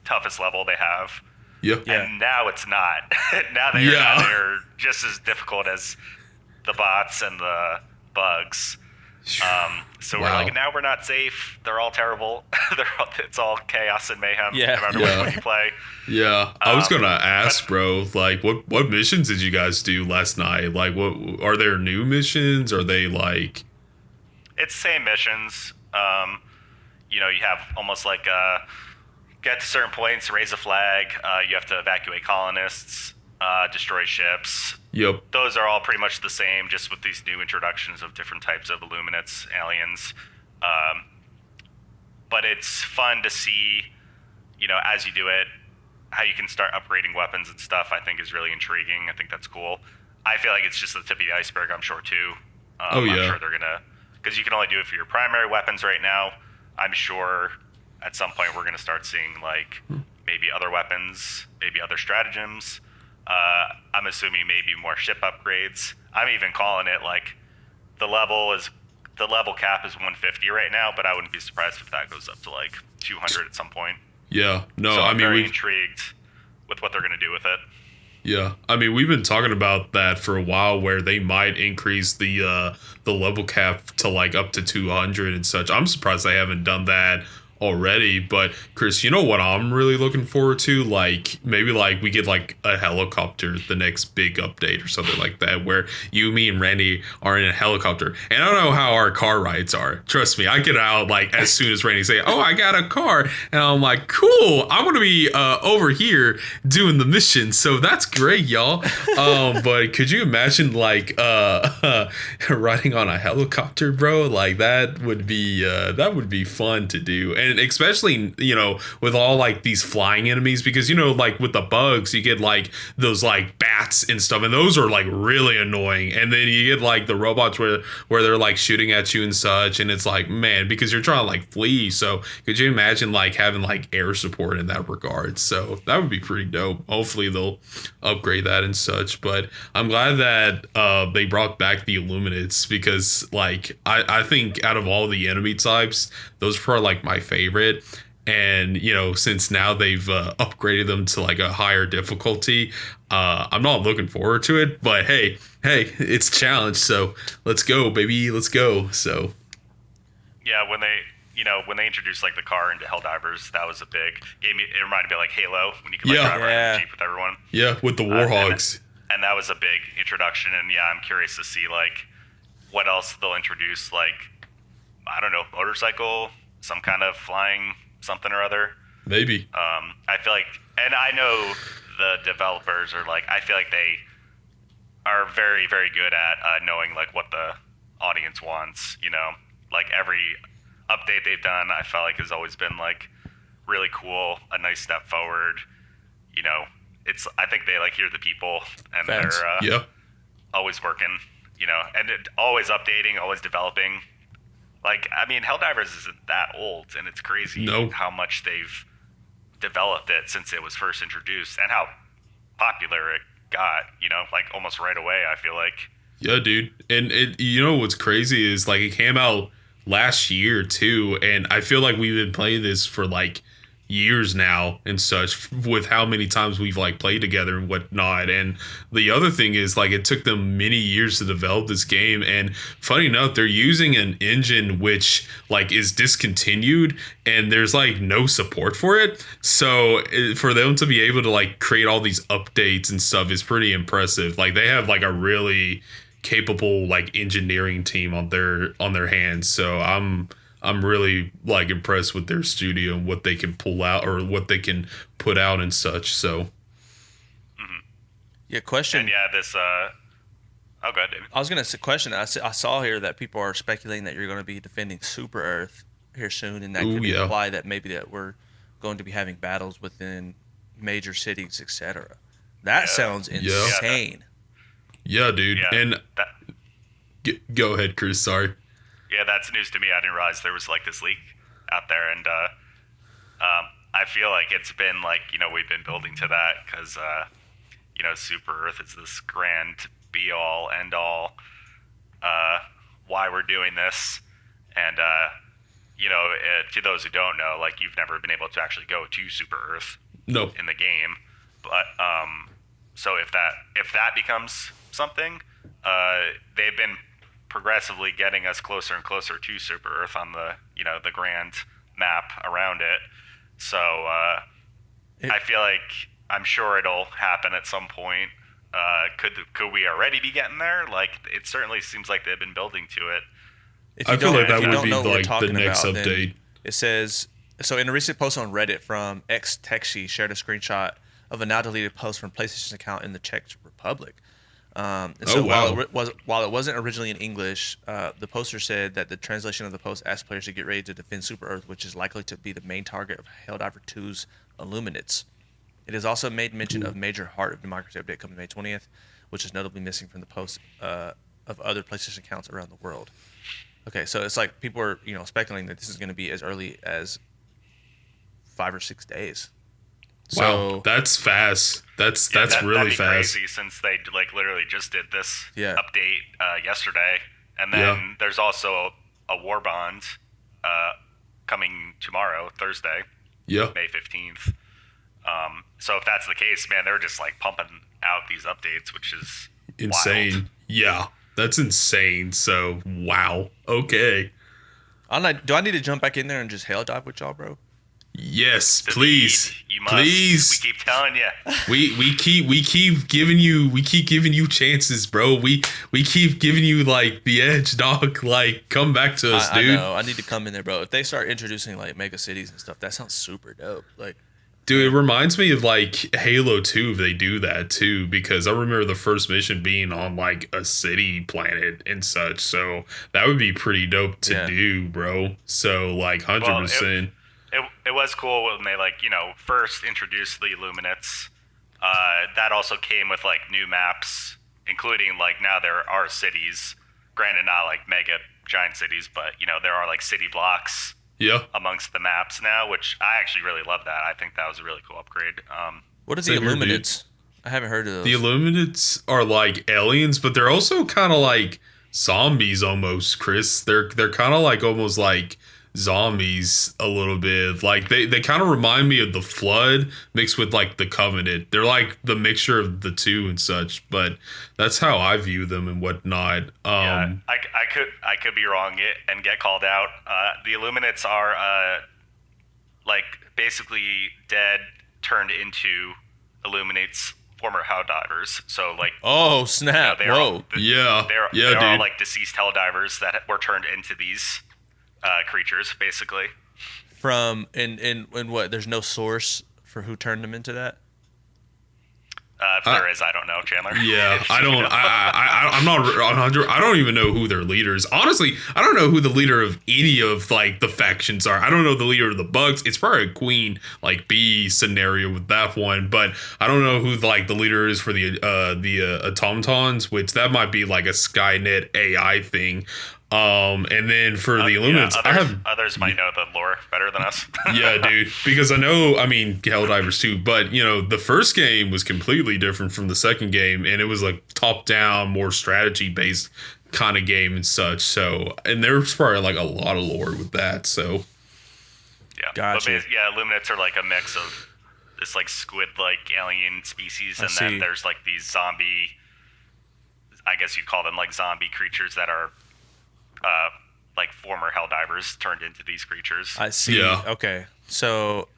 toughest level they have. Yeah. And now it's not. now they're just as difficult as the bots and the bugs. So we're Wow. like, now we're not safe. They're all terrible. It's all chaos and mayhem. Yeah. No matter which one you play. Yeah, I was gonna ask, bro. Like, what missions did you guys do last night? Like, what are there new missions? Are they like? It's same missions. You have almost like get to certain points, raise a flag. You have to evacuate colonists, destroy ships. Yep. Those are all pretty much the same, just with these new introductions of different types of Illuminates, aliens. But it's fun to see, as you do it, how you can start upgrading weapons and stuff. I think is really intriguing. I think that's cool. I feel like it's just the tip of the iceberg, I'm sure, too. Oh, yeah. I'm sure they're going to, because you can only do it for your primary weapons right now. I'm sure at some point we're going to start seeing, like, maybe other weapons, maybe other stratagems. I'm assuming maybe more ship upgrades. I'm even calling it, like, the level cap is 150 right now, but I wouldn't be surprised if that goes up to, like, 200 at some point. Yeah. No, So I I'm mean, very intrigued with what they're going to do with it. yeah. I mean, we've been talking about that for a while, where they might increase the level cap to like up to 200 and such. I'm surprised they haven't done that already. But Chris, you know what I'm really looking forward to? Like maybe like we get like a helicopter, the next big update or something like that, where you, me, and Randy are in a helicopter. And I don't know how our car rides are. Trust me, I get out like as soon as Randy say, "Oh, I got a car," and I'm like, "Cool, I'm gonna be over here doing the mission." So that's great, y'all. But could you imagine like riding on a helicopter, bro? Like that would be fun to do. And especially, with all like these flying enemies, because, like with the bugs, you get like those like bats and stuff, and those are like really annoying. And then you get like the robots where they're like shooting at you and such. And it's like, man, because you're trying to like flee. So could you imagine like having like air support in that regard? So that would be pretty dope. Hopefully they'll upgrade that and such. But I'm glad that they brought back the Illuminates, because like I think out of all the enemy types, those are like my favorite. And since now they've upgraded them to like a higher difficulty, I'm not looking forward to it. But hey, it's a challenge, so let's go, baby, let's go. So Yeah, when they introduced like the car into Helldivers, that was a big it reminded me of like Halo when you could like drive around in a Jeep with everyone. Yeah, with the Warhogs. And that was a big introduction, and yeah, I'm curious to see like what else they'll introduce, like I don't know, motorcycle, some kind of flying something or other. Maybe. I feel like, and I know the developers are like, I feel like they are very, very good at knowing like what the audience wants. Like every update they've done, I felt like has always been like really cool, a nice step forward. I think they like hear the people, and Facts. they're always working. And always updating, always developing. Like, I mean, Helldivers isn't that old, and it's crazy how much they've developed it since it was first introduced, and how popular it got, like almost right away, I feel like. Yeah, dude. And what's crazy is like it came out last year too, and I feel like we've been playing this for like years now and such, with how many times we've like played together and whatnot. And the other thing is like it took them many years to develop this game, and funny enough, they're using an engine which like is discontinued, and there's like no support for it. So for them to be able to like create all these updates and stuff is pretty impressive. Like they have like a really capable like engineering team on their hands. So I'm really like impressed with their studio and what they can pull out or what they can put out and such. So Yeah, question. And yeah, this oh, go ahead, David. I was gonna say question. I saw here that people are speculating that you're going to be defending Super Earth here soon, and that could imply that maybe that we're going to be having battles within major cities, etc. That sounds insane. Yeah, dude. Yeah, and go ahead, Chris. Sorry. Yeah, that's news to me. I didn't realize there was like this leak out there, and I feel like it's been like we've been building to that because Super Earth is this grand be all end all why we're doing this, and to those who don't know, like you've never been able to actually go to Super Earth in the game, but so if that becomes something, they've been progressively getting us closer and closer to Super Earth on the the grand map around it. So I feel like I'm sure it'll happen at some point. Could we already be getting there? Like it certainly seems like they've been building to it. I feel like that would be like the next update. It says so in a recent post on Reddit from XTechshe shared a screenshot of a now deleted post from PlayStation's account in the Czech Republic. While it wasn't originally in English, the poster said that the translation of the post asked players to get ready to defend Super Earth, which is likely to be the main target of Helldiver 2's Illuminates. It has also made mention of major Heart of Democracy update coming May 20th, which is notably missing from the posts of other PlayStation accounts around the world. Okay, so it's like people are speculating that this is going to be as early as 5 or 6 days. Wow, that's fast. That's really that'd be fast. Crazy, since they like literally just did this update yesterday, and then there's also a War Bond coming tomorrow, Thursday, May 15th. So if that's the case, man, they're just like pumping out these updates, which is insane. Wild. Yeah, that's insane. So wow, okay. Do I need to jump back in there and just hell dive with y'all, bro? Yes, please. You must. Please. We keep telling you. We keep giving you chances, bro. We keep giving you like the edge, dog. Like come back to us, dude. I know. I need to come in there, bro. If they start introducing like mega cities and stuff, that sounds super dope. Like, dude, it reminds me of like Halo 2 if they do that too, because I remember the first mission being on like a city planet and such. So that would be pretty dope to do, bro. So like 100%. It was cool when they first introduced the Illuminates. That also came with like new maps, including like now there are cities. Granted, not like mega giant cities, but there are like city blocks. Amongst the maps now, which I actually really love that. I think that was a really cool upgrade. What are the Illuminates? I haven't heard of those. The Illuminates are like aliens, but they're also kind of like zombies almost, Chris. They're kind of like almost like zombies a little bit. Like they kind of remind me of the Flood mixed with like the Covenant. They're like the mixture of the two and such, but that's how I view them and whatnot. Yeah, I could be wrong and get called out. The Illuminates are like basically dead turned into Illuminates former Helldivers. So like, Oh snap! they are Whoa. Yeah, they're all dude. like deceased Helldivers that were turned into these creatures, basically. From in what? There's no source for who turned them into that. If there is, I don't know, Chandler. Yeah, I don't. I'm not 100. I don't even know who their leader is. Honestly, I don't know who the leader of any of like the factions are. I don't know the leader of the Bugs. It's probably a Queen like B scenario with that one, but I don't know who like the leader is for the automatons, which that might be like a Skynet AI thing. And then for the Illuminants, others might know the lore better than us. yeah, dude. Because I know, I mean, Helldivers too, but the first game was completely different from the second game, and it was like top down, more strategy based kind of game and such. So, and there's probably like a lot of lore with that. So, Yeah, Gotcha. But Illuminates are like a mix of this like squid-like alien species, and see. then there's like these zombie. I guess you'd call them like zombie creatures that are, like former Helldivers turned into these creatures. I see. Yeah. Okay, so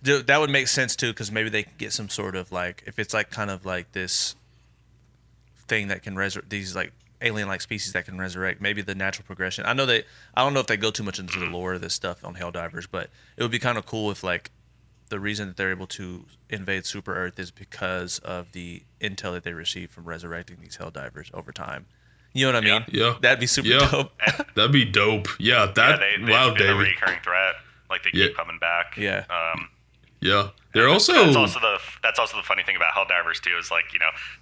that would make sense too, because maybe they can get some sort of like, if it's like kind of like this thing that can resurrect these like alien-like species that can resurrect. Maybe the natural progression. I don't know if they go too much into the lore of this stuff on Helldivers, but it would be kind of cool if like the reason that they're able to invade Super Earth is because of the intel that they receive from resurrecting these Helldivers over time. You know what I mean? Yeah. That'd be super Yeah. dope. that'd be dope. Yeah, that They've been a David. recurring threat. Like they keep coming back. Yeah. Yeah, they're That's also also the funny thing about Helldivers too, is like,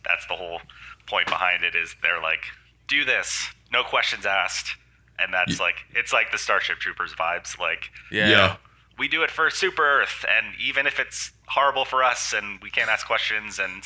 that's the whole point behind it, is they're like, do this, no questions asked. And that's like, it's like the Starship Troopers vibes. Like, yeah. we do it for Super Earth, and even if it's horrible for us and we can't ask questions, and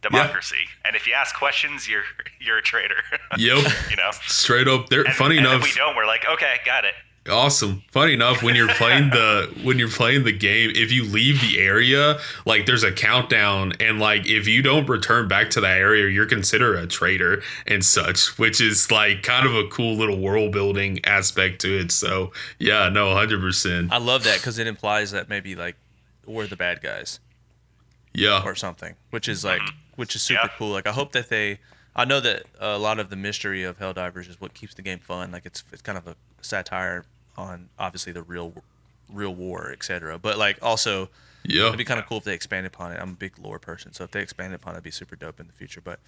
democracy. And if you ask questions, you're a traitor. Yep. Straight up. They're And, funny and enough. if we don't, we're like, okay, got it. Awesome. Funny enough, when you're playing the game, if you leave the area, like there's a countdown, and like if you don't return back to that area, you're considered a traitor and such, which is like kind of a cool little world building aspect to it. So yeah, no, 100%. I love that because it implies that maybe like we're the bad guys Yeah. or something, which is like super Yeah. cool. Like I hope that I know that a lot of the mystery of Helldivers is what keeps the game fun. Like it's kind of a satire on obviously the real war, etc. But like also Yeah. it'd be kind of cool if they expanded upon it. I'm a big lore person, so if they expanded upon it, it'd be super dope in the future. But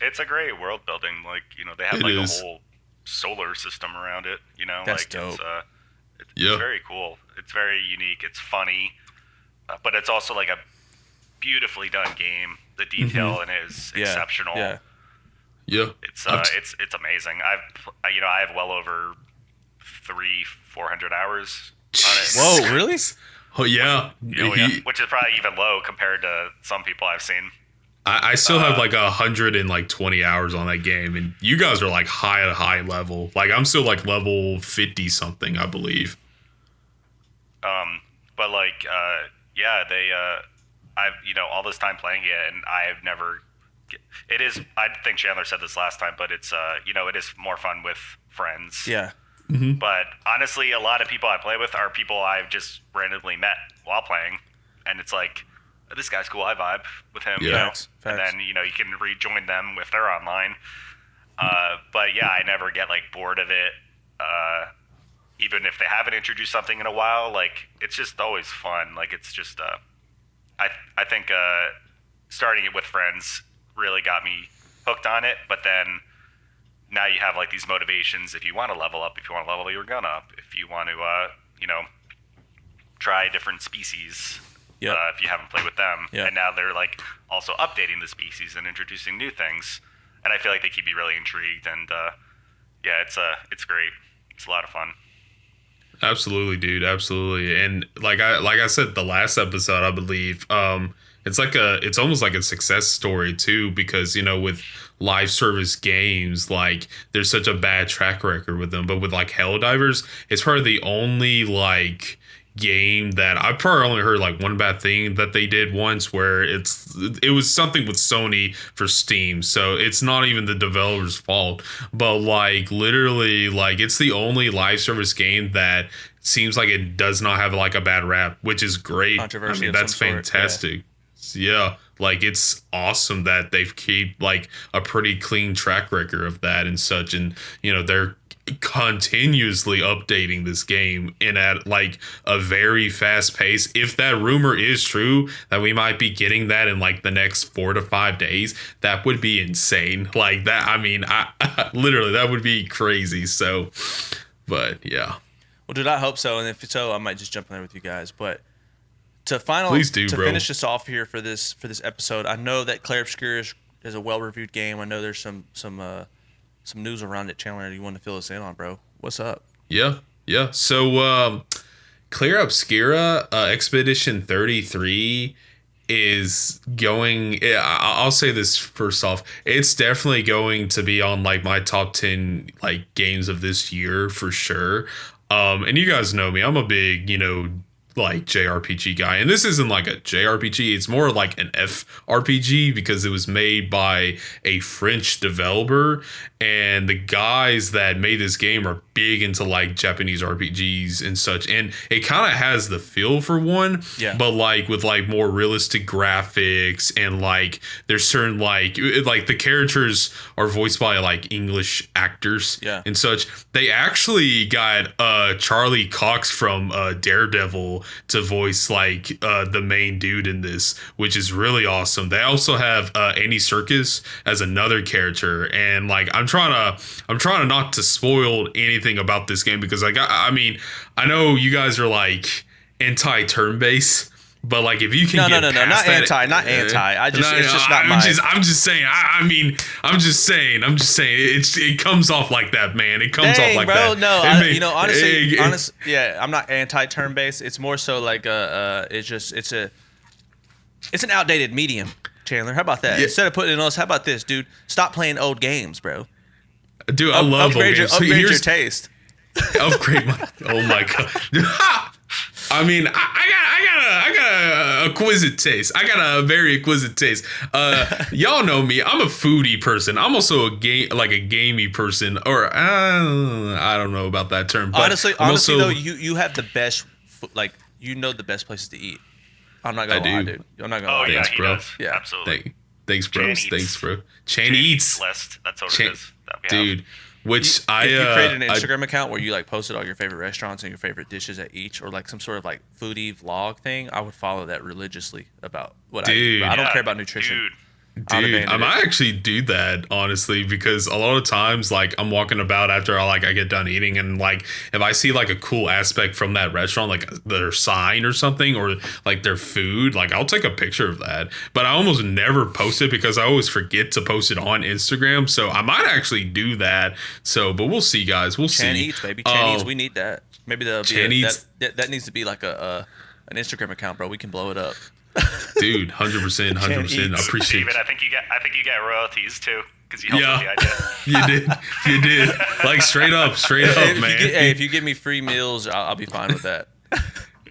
It's a great world building. Like, they have It like is. a whole solar system around it. That's like dope. it's Yeah. very cool. It's very unique. It's funny, but it's also like a beautifully done game. The detail in it is yeah, exceptional. yeah, Yeah. It's amazing. I have well over 400 hours on it. Whoa, really? Oh yeah. Which is probably even low compared to some people I've seen. I still have like 120 hours on that game, and you guys are like high level. Like I'm still like level 50 something, I believe. But like, I've all this time playing it, and I've never. It is. I think Chandler said this last time, but it's it is more fun with friends. yeah. But honestly, a lot of people I play with are people I've just randomly met while playing, and it's like, this guy's cool. I vibe with him. Yeah. Facts. And then you can rejoin them if they're online. But yeah, I never get like bored of it. Even if they haven't introduced something in a while, like it's just always fun. Like it's just I think starting it with friends really got me hooked on it. But then now you have like these motivations. If you want to level up, if you want to level your gun up, if you want to try different species, Yep. if you haven't played with them, Yep. and now they're like also updating the species and introducing new things, and I feel like they keep you really intrigued. And it's great. It's a lot of fun. Absolutely, dude. Absolutely. And like I said the last episode, I believe, it's almost like a success story too, because with live service games, like there's such a bad track record with them. But with like Helldivers, it's probably the only like game that I've probably only heard like one bad thing that they did once, where it was something with Sony for Steam, so it's not even the developer's fault, but like literally like it's the only live service game that seems like it does not have like a bad rap, which is great. I Controversy mean, of that's some sort, fantastic. Yeah, like it's awesome that they've kept like a pretty clean track record of that and such, and they're continuously updating this game and at like a very fast pace. If that rumor is true that we might be getting that in like the next 4 to 5 days, that would be insane. Like that, I mean, I literally, that would be crazy. So, but yeah. Well, dude, I hope so. And if so, I might just jump in there with you guys. But Please do, bro. finish us off here for this episode, I know that Clair Obscur is a well-reviewed game. I know there's some news around it. Chandler, you want to fill us in on, bro? What's up? Yeah. So, Clair Obscura, Expedition 33 is going. I'll say this first off. It's definitely going to be on like my top 10 like games of this year for sure. And you guys know me. I'm a big, like JRPG guy, and this isn't like a JRPG, it's more like an FRPG because it was made by a French developer, and the guys that made this game are big into like Japanese RPGs and such, and it kind of has the feel for one, but like with like more realistic graphics, and like there's certain like the characters are voiced by like English actors and such. They actually got Charlie Cox from Daredevil to voice like the main dude in this, which is really awesome. They also have Andy Serkis as another character, and like I'm trying to not to spoil anything about this game, because like I mean I know you guys are like anti turn based, but like if you can not that, anti. It's just not I'm just saying. I'm just saying. It comes off like that, man. It comes off like bro, that. No, honestly, yeah, I'm not anti turn based. It's more so like it's an outdated medium. Chandler, how about that? Yeah. Instead of putting it on us, how about this, dude? Stop playing old games, bro. Dude, I love old games. Upgrade your taste. Upgrade my. Oh my god. I mean, I got a exquisite taste. I got a very exquisite taste. Y'all know me. I'm a foodie person. I'm also a gamey person, or I don't know about that term. But honestly though, you have the best, like the best places to eat. I'm not gonna lie, dude. I'm not gonna lie. Thanks, bro. Yeah, absolutely. Thanks, bro. Thanks, bro. Chan Eats list. That's what it is. Dude. Which if you created an Instagram account where you like posted all your favorite restaurants and your favorite dishes at each, or like some sort of like foodie vlog thing, I would follow that religiously about what I eat. I don't care about nutrition. Dude, I might actually do that, honestly, because a lot of times like I'm walking about after I get done eating, and like if I see like a cool aspect from that restaurant, like their sign or something, or like their food, like I'll take a picture of that. But I almost never post it because I always forget to post it on Instagram. So I might actually do that. So, but we'll see, guys. We'll see. Chan Eats, baby. Chan Eats. We need that. Maybe that needs to be like an Instagram account, bro. We can blow it up. Dude, 100%. I appreciate it. I think you get royalties too, because you helped with the idea. You did. Like straight up, man. If you give me free meals, I'll be fine with that.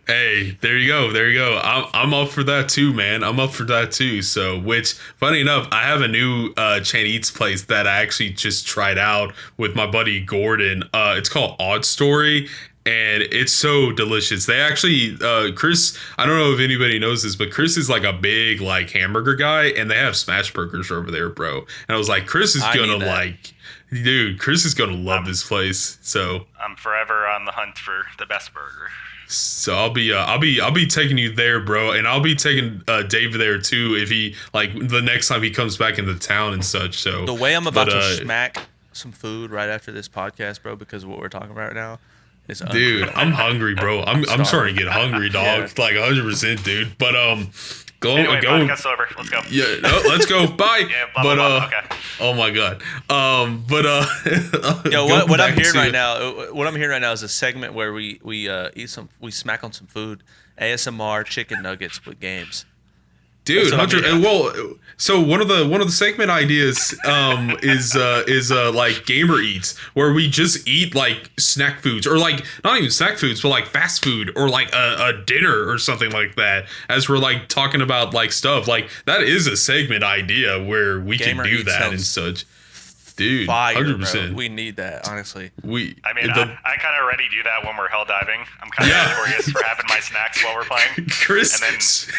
Hey, there you go. I'm up for that too, man. I'm up for that too. So, which, funny enough, I have a new Chan Eats place that I actually just tried out with my buddy Gordon. It's called Odd Story. And it's so delicious. They actually, Chris, I don't know if anybody knows this, but Chris is like a big like hamburger guy, and they have smash burgers over there, bro. And I was like, Chris is gonna love this place. So I'm forever on the hunt for the best burger. So I'll be taking you there, bro, and I'll be taking Dave there too if he like the next time he comes back into town and such. So the way I'm about to smack some food right after this podcast, bro, because of what we're talking about right now. Dude, I'm hungry, bro. I'm starting to get hungry, dog. Yeah. Like 100%, dude. But Anyway, go. podcast's over. Let's go. Yeah, no, let's go. Bye. Yeah, blah, blah, blah. Okay. Oh my god. Yo, going what I'm back hearing to- right now, is a segment where we smack on some food, ASMR chicken nuggets with games. Dude, That's what I 100. mean. Well, so one of the segment ideas is like gamer eats, where we just eat like snack foods, or like not even snack foods, but like fast food, or like a dinner or something like that. As we're like talking about like stuff, like that is a segment idea where we Gamer can do eats that and sounds such. Dude, Fire, 100%. bro. We need that, honestly. I mean, I kind of already do that when we're hell diving. I'm kind of notorious for having my snacks while we're playing. Chris,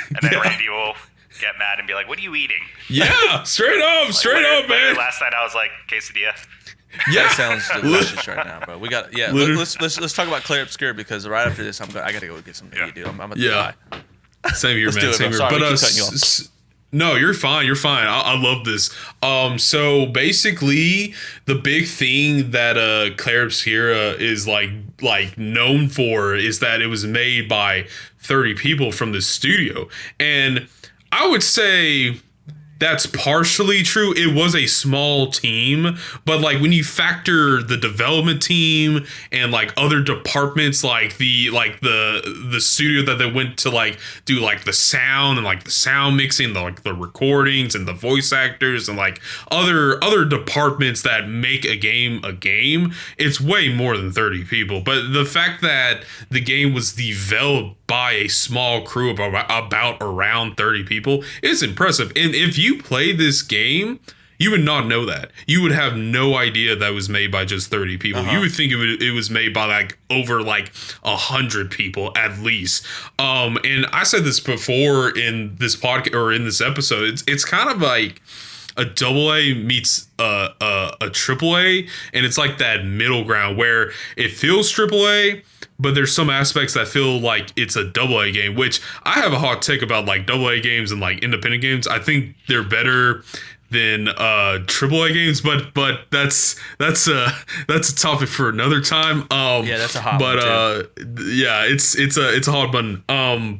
And then Randy will get mad and be like, "What are you eating?" yeah, straight up, Literally, man. Last night I was like, quesadilla. Yeah, That sounds delicious right now, bro. We got Literally. let's talk about Clair Obscur, because right after this I gotta go get something to eat, dude. I'm gonna die. Same here, Let's man. do it, Same bro. here. Sorry, But we keep cutting you off. no, you're fine. You're fine. I love this. So basically, the big thing that Clair Obscur is like known for is that it was made by 30 people from the studio, and I would say that's partially true. It was a small team, but like when you factor the development team and like other departments, like the studio that they went to like do like the sound and like the sound mixing, the recordings and the voice actors and like other departments that make a game, it's way more than 30 people. But the fact that the game was developed by a small crew of about around 30 people is impressive. And if you play this game, you would not know that. You would have no idea that was made by just 30 people. You would think it was made by like over like 100 people at least. And I said this before in this podcast or in this episode. It's kind of like a double A meets a triple A, and it's like that middle ground where it feels triple A, but there's some aspects that feel like it's a double A game, which I have a hot take about like double A games and like independent games. I think they're better than triple A games, but that's a topic for another time. Yeah, that's a hot but one too. yeah, it's a hot button.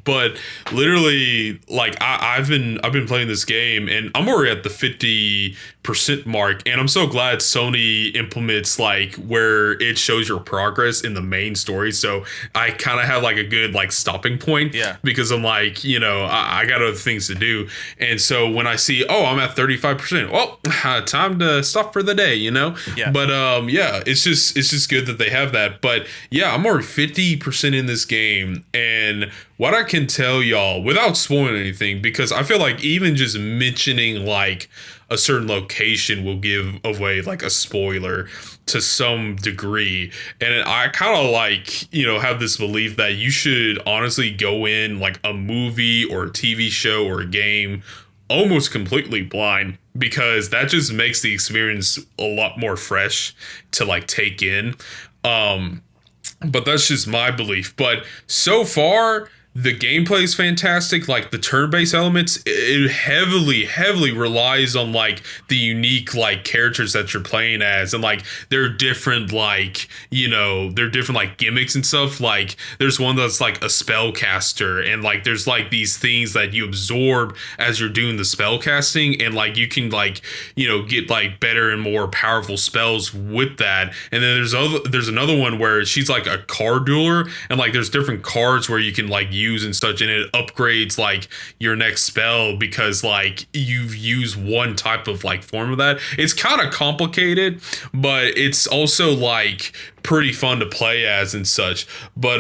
But literally, like I've been playing this game, and I'm already at the 50% mark, and I'm so glad Sony implements like where it shows your progress in the main story. So I kind of have like a good like stopping point. Yeah. Because I'm like, I got other things to do, and so when I see, oh, I'm at 35%. Well, time to stop for the day, Yeah. But yeah, it's just good that they have that. But yeah, I'm already 50% in this game, and what I can tell y'all without spoiling anything, because I feel like even just mentioning like a certain location will give away like a spoiler to some degree. And I kind of like, have this belief that you should honestly go in like a movie or a TV show or a game almost completely blind, because that just makes the experience a lot more fresh to like take in. But that's just my belief. But so far, the gameplay is fantastic. Like the turn-based elements, it heavily relies on like the unique like characters that you're playing as, and like they're different like gimmicks and stuff. Like there's one that's like a spellcaster, and like there's like these things that you absorb as you're doing the spell casting, and like you can like get like better and more powerful spells with that. And then there's another one where she's like a card dueler, and like there's different cards where you can like use and such, and it upgrades like your next spell because like you've used one type of like form of that. It's kind of complicated, but it's also like pretty fun to play as and such. But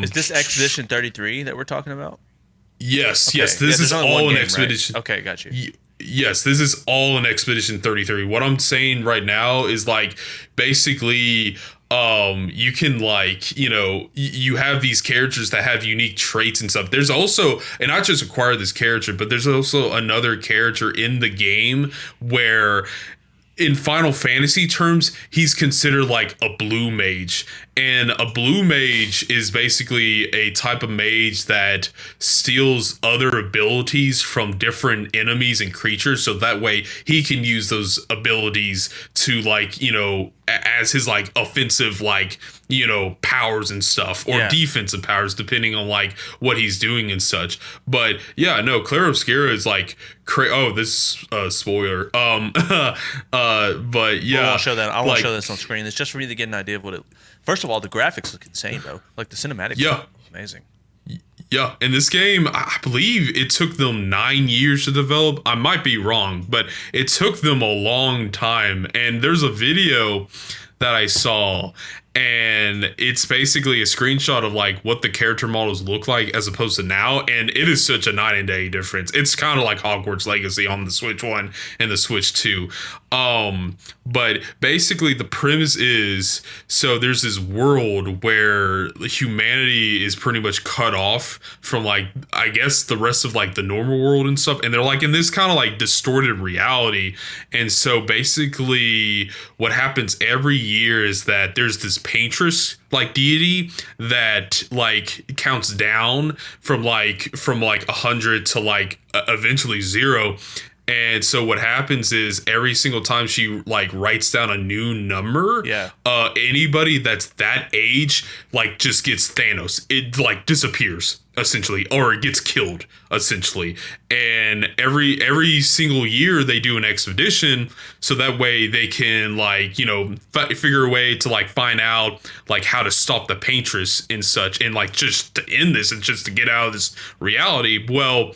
Is this Expedition 33 that we're talking about? yes, Okay. this Yeah, is there's only one all an game, Expedition. right? Okay, got you. Yes, this is all an Expedition 33. What I'm saying right now is like basically you can like you have these characters that have unique traits and stuff. There's also, and I just acquired this character, but there's also another character in the game where in Final Fantasy terms, he's considered like a blue mage, And a blue mage is basically a type of mage that steals other abilities from different enemies and creatures, so that way he can use those abilities to, like, you know, as his like offensive, like, you know, powers and stuff, or defensive powers depending on like what he's doing and such. But yeah, no, Clair Obscur is like this spoiler. But yeah, I want to show that. I want to show this on screen. It's just for me to get an idea of what it. First of all, the graphics look insane, bro. Like the cinematics, are amazing. Yeah, in this game, I believe it took them 9 years to develop. I might be wrong, but it took them a long time. And there's a video that I saw, and it's basically a screenshot of like what the character models look like as opposed to now, and it is such a night and day difference. It's kind of like Hogwarts Legacy on the Switch 1 and the Switch 2. But basically the premise is, so there's this world where humanity is pretty much cut off from, like, I guess the rest of like the normal world and stuff, and they're like in this kind of like distorted reality. And so basically what happens every year is that there's this paintress like deity that like counts down from like 100 to like eventually 0. And so what happens is every single time she like writes down a new number, anybody that's that age like just gets Thanos. It like disappears essentially, or it gets killed essentially. And every single year they do an expedition, so that way they can like, you know, figure a way to like find out like how to stop the paintress and such, and like just to end this and just to get out of this reality. Well,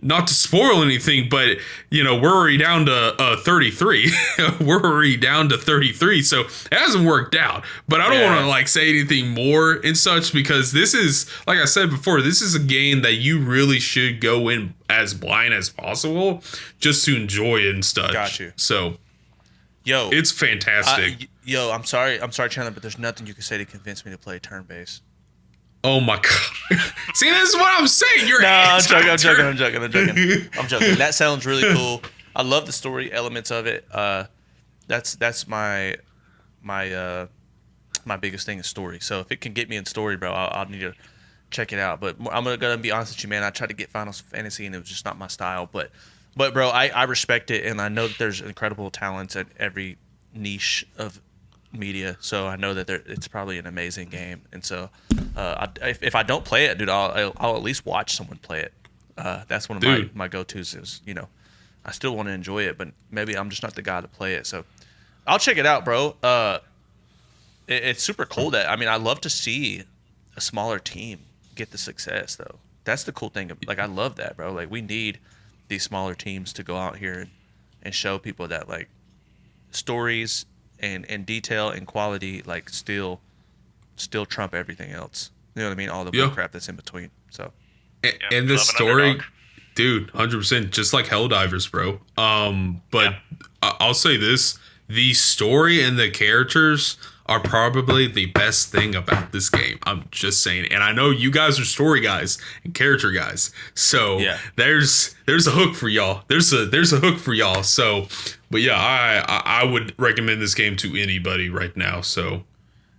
not to spoil anything, but, you know, we're already down to 33. We're already down to 33, so it hasn't worked out. But I don't want to like say anything more and such, because this is, like I said before, this is a game that you really should go in as blind as possible just to enjoy it and stuff. Got you. So, yo, it's fantastic. I'm sorry, Chandler, but there's nothing you can say to convince me to play turn-based. Oh my god! See, this is what I'm saying. You're I'm joking. That sounds really cool. I love the story elements of it. That's my biggest thing is story. So if it can get me in story, bro, I'll need to check it out. But I'm gonna be honest with you, man. I tried to get Final Fantasy and it was just not my style. But bro, I respect it, and I know that there's incredible talents at every niche of media, so I know that it's probably an amazing game. And so if I don't play it, dude, I'll at least watch someone play it. That's one of my go-tos is, you know, I still want to enjoy it, but maybe I'm just not the guy to play it. So I'll check it out, bro. It's super cool that, I mean, I love to see a smaller team get the success, though. That's the cool thing. Like, I love that, bro. Like, we need these smaller teams to go out here and show people that, like, stories and detail and quality like still trump everything else. You know what I mean? All the crap that's in between. So and the story, dude, 100%, just like Helldivers, bro. But I'll say this: the story and the characters are probably the best thing about this game. I'm just saying. And I know you guys are story guys and character guys, so there's a hook for y'all. There's a hook for y'all. So, but yeah, I would recommend this game to anybody right now. So,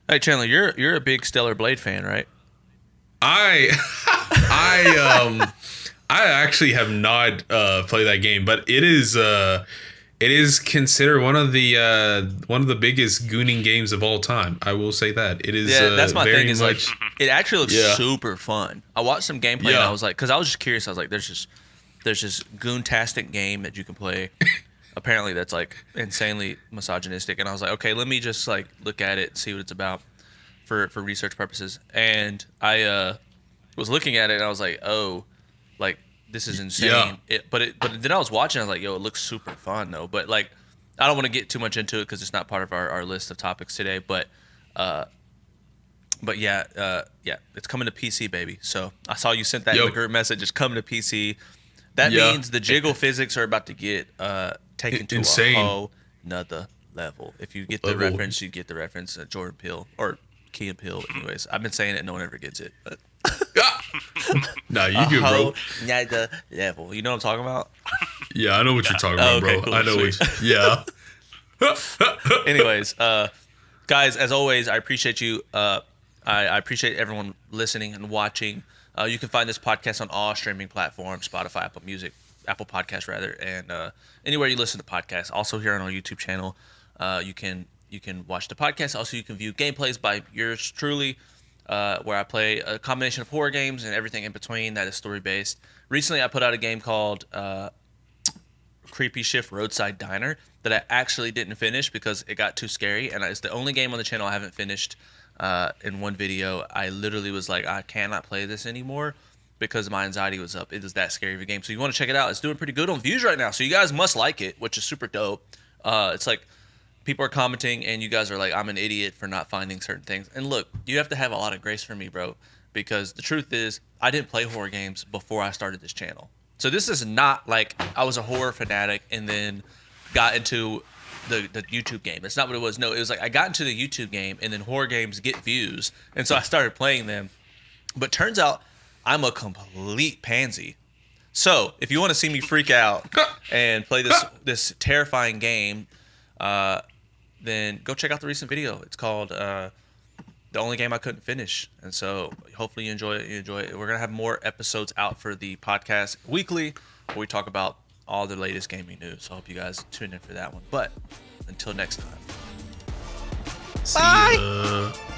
hey Chandler, you're a big Stellar Blade fan, right? I actually have not played that game, but it is considered one of the biggest gooning games of all time. I will say that. It is. Yeah, that's my thing. Is like, it actually looks super fun. I watched some gameplay and I was like, because I was just curious. I was like, there's this goon-tastic game that you can play. Apparently, that's like insanely misogynistic. And I was like, okay, let me just like look at it and see what it's about for research purposes. And I was looking at it and I was like, oh, like, this is insane. Yeah. But then I was watching. I was like, yo, it looks super fun though. But like, I don't want to get too much into it because it's not part of our list of topics today. But yeah, it's coming to PC, baby. So I saw you sent that in the group message. It's coming to PC. That means the jiggle physics are about to get taken to a whole nother level. If you get the reference, you get the reference. Jordan Peele or Key and Peele. Anyways, I've been saying it. No one ever gets it. But. Nah, you good, bro. Nother level. You know what I'm talking about? Yeah, I know what you're talking about, bro. Cool, I know it. Yeah. Anyways, Guys, as always, I appreciate you. I appreciate everyone listening and watching. You can find this podcast on all streaming platforms: Spotify, Apple Music, Apple Podcasts rather, and anywhere you listen to podcasts. Also here on our YouTube channel, you can watch the podcast. Also, you can view gameplays by yours truly, where I play a combination of horror games and everything in between that is story based. Recently, I put out a game called Creepy Shift Roadside Diner that I actually didn't finish because it got too scary, and it's the only game on the channel I haven't finished in one video. I literally was like, I cannot play this anymore because my anxiety was up. It is that scary of a game. So you want to check it out. It's doing pretty good on views right now, so you guys must like it, which is super dope. It's like people are commenting, and you guys are like, I'm an idiot for not finding certain things. And look, you have to have a lot of grace for me, bro, because the truth is I didn't play horror games before I started this channel. So this is not like I was a horror fanatic and then got into the YouTube game. That's not what it was. No, it was like I got into the YouTube game, and then horror games get views, and so I started playing them. But turns out I'm a complete pansy. So if you want to see me freak out and play this terrifying game, then go check out the recent video. It's called The Only Game I Couldn't Finish. And so hopefully you enjoy it. We're going to have more episodes out for the podcast weekly where we talk about all the latest gaming news. So I hope you guys tune in for that one. But until next time. Bye.